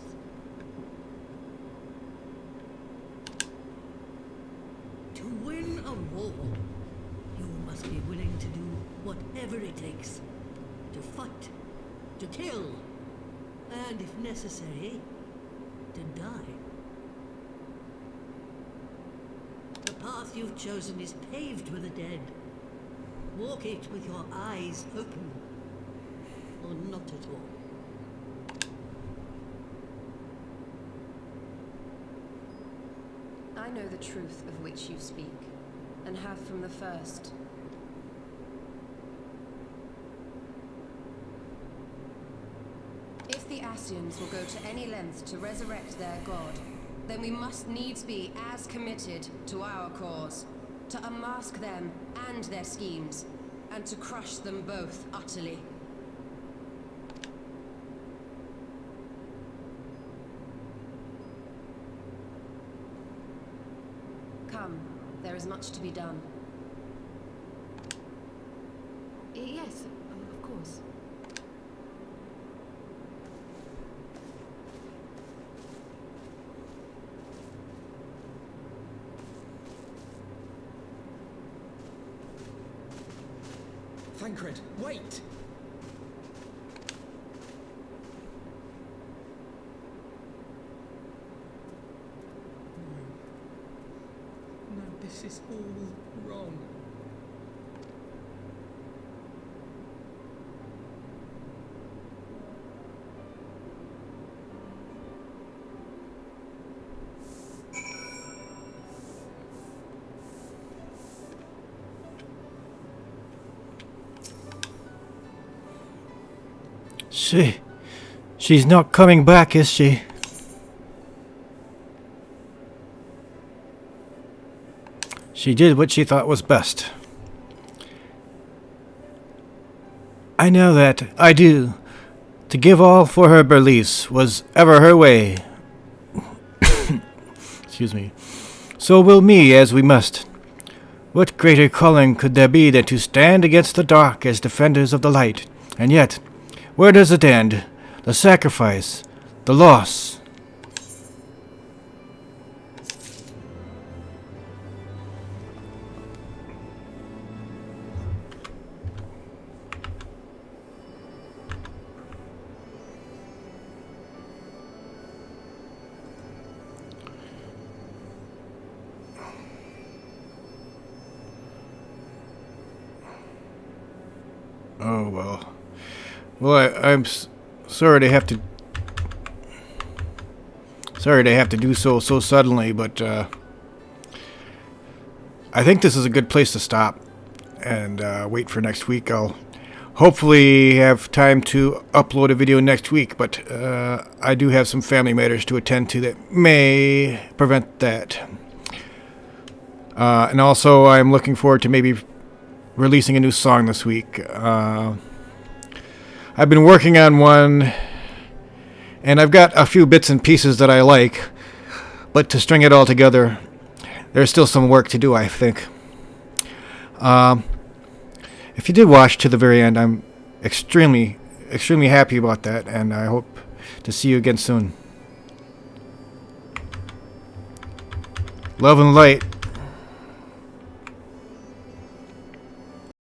To win a war, you must be willing to do whatever it takes. To fight, to kill, and if necessary, to die. The path you've chosen is paved with the dead. Walk it with your eyes open, or not at all. I know the truth of which you speak, and have from the first. If the Ascians will go to any length to resurrect their god, then we must needs be as committed to our cause, to unmask them and their schemes, and to crush them both utterly. Come, there is much to be done. Yes, of course. Thancred, wait! No, this is all wrong. She's not coming back, is she? She did what she thought was best. I know that, I do. To give all for her beliefs was ever her way. Excuse me. So will me, as we must. What greater calling could there be than to stand against the dark as defenders of the light? And yet, where does it end? The sacrifice, the loss. Oh, well. Well, I'm sorry to have to... Sorry to have to do so suddenly, but I think this is a good place to stop and wait for next week. I'll hopefully have time to upload a video next week, but I do have some family matters to attend to that may prevent that. And also, I'm looking forward to maybe releasing a new song this week. I've been working on one, and I've got a few bits and pieces that I like, but to string it all together, there's still some work to do, I think. If you did watch to the very end, I'm extremely happy about that, and I hope to see you again soon. Love and light.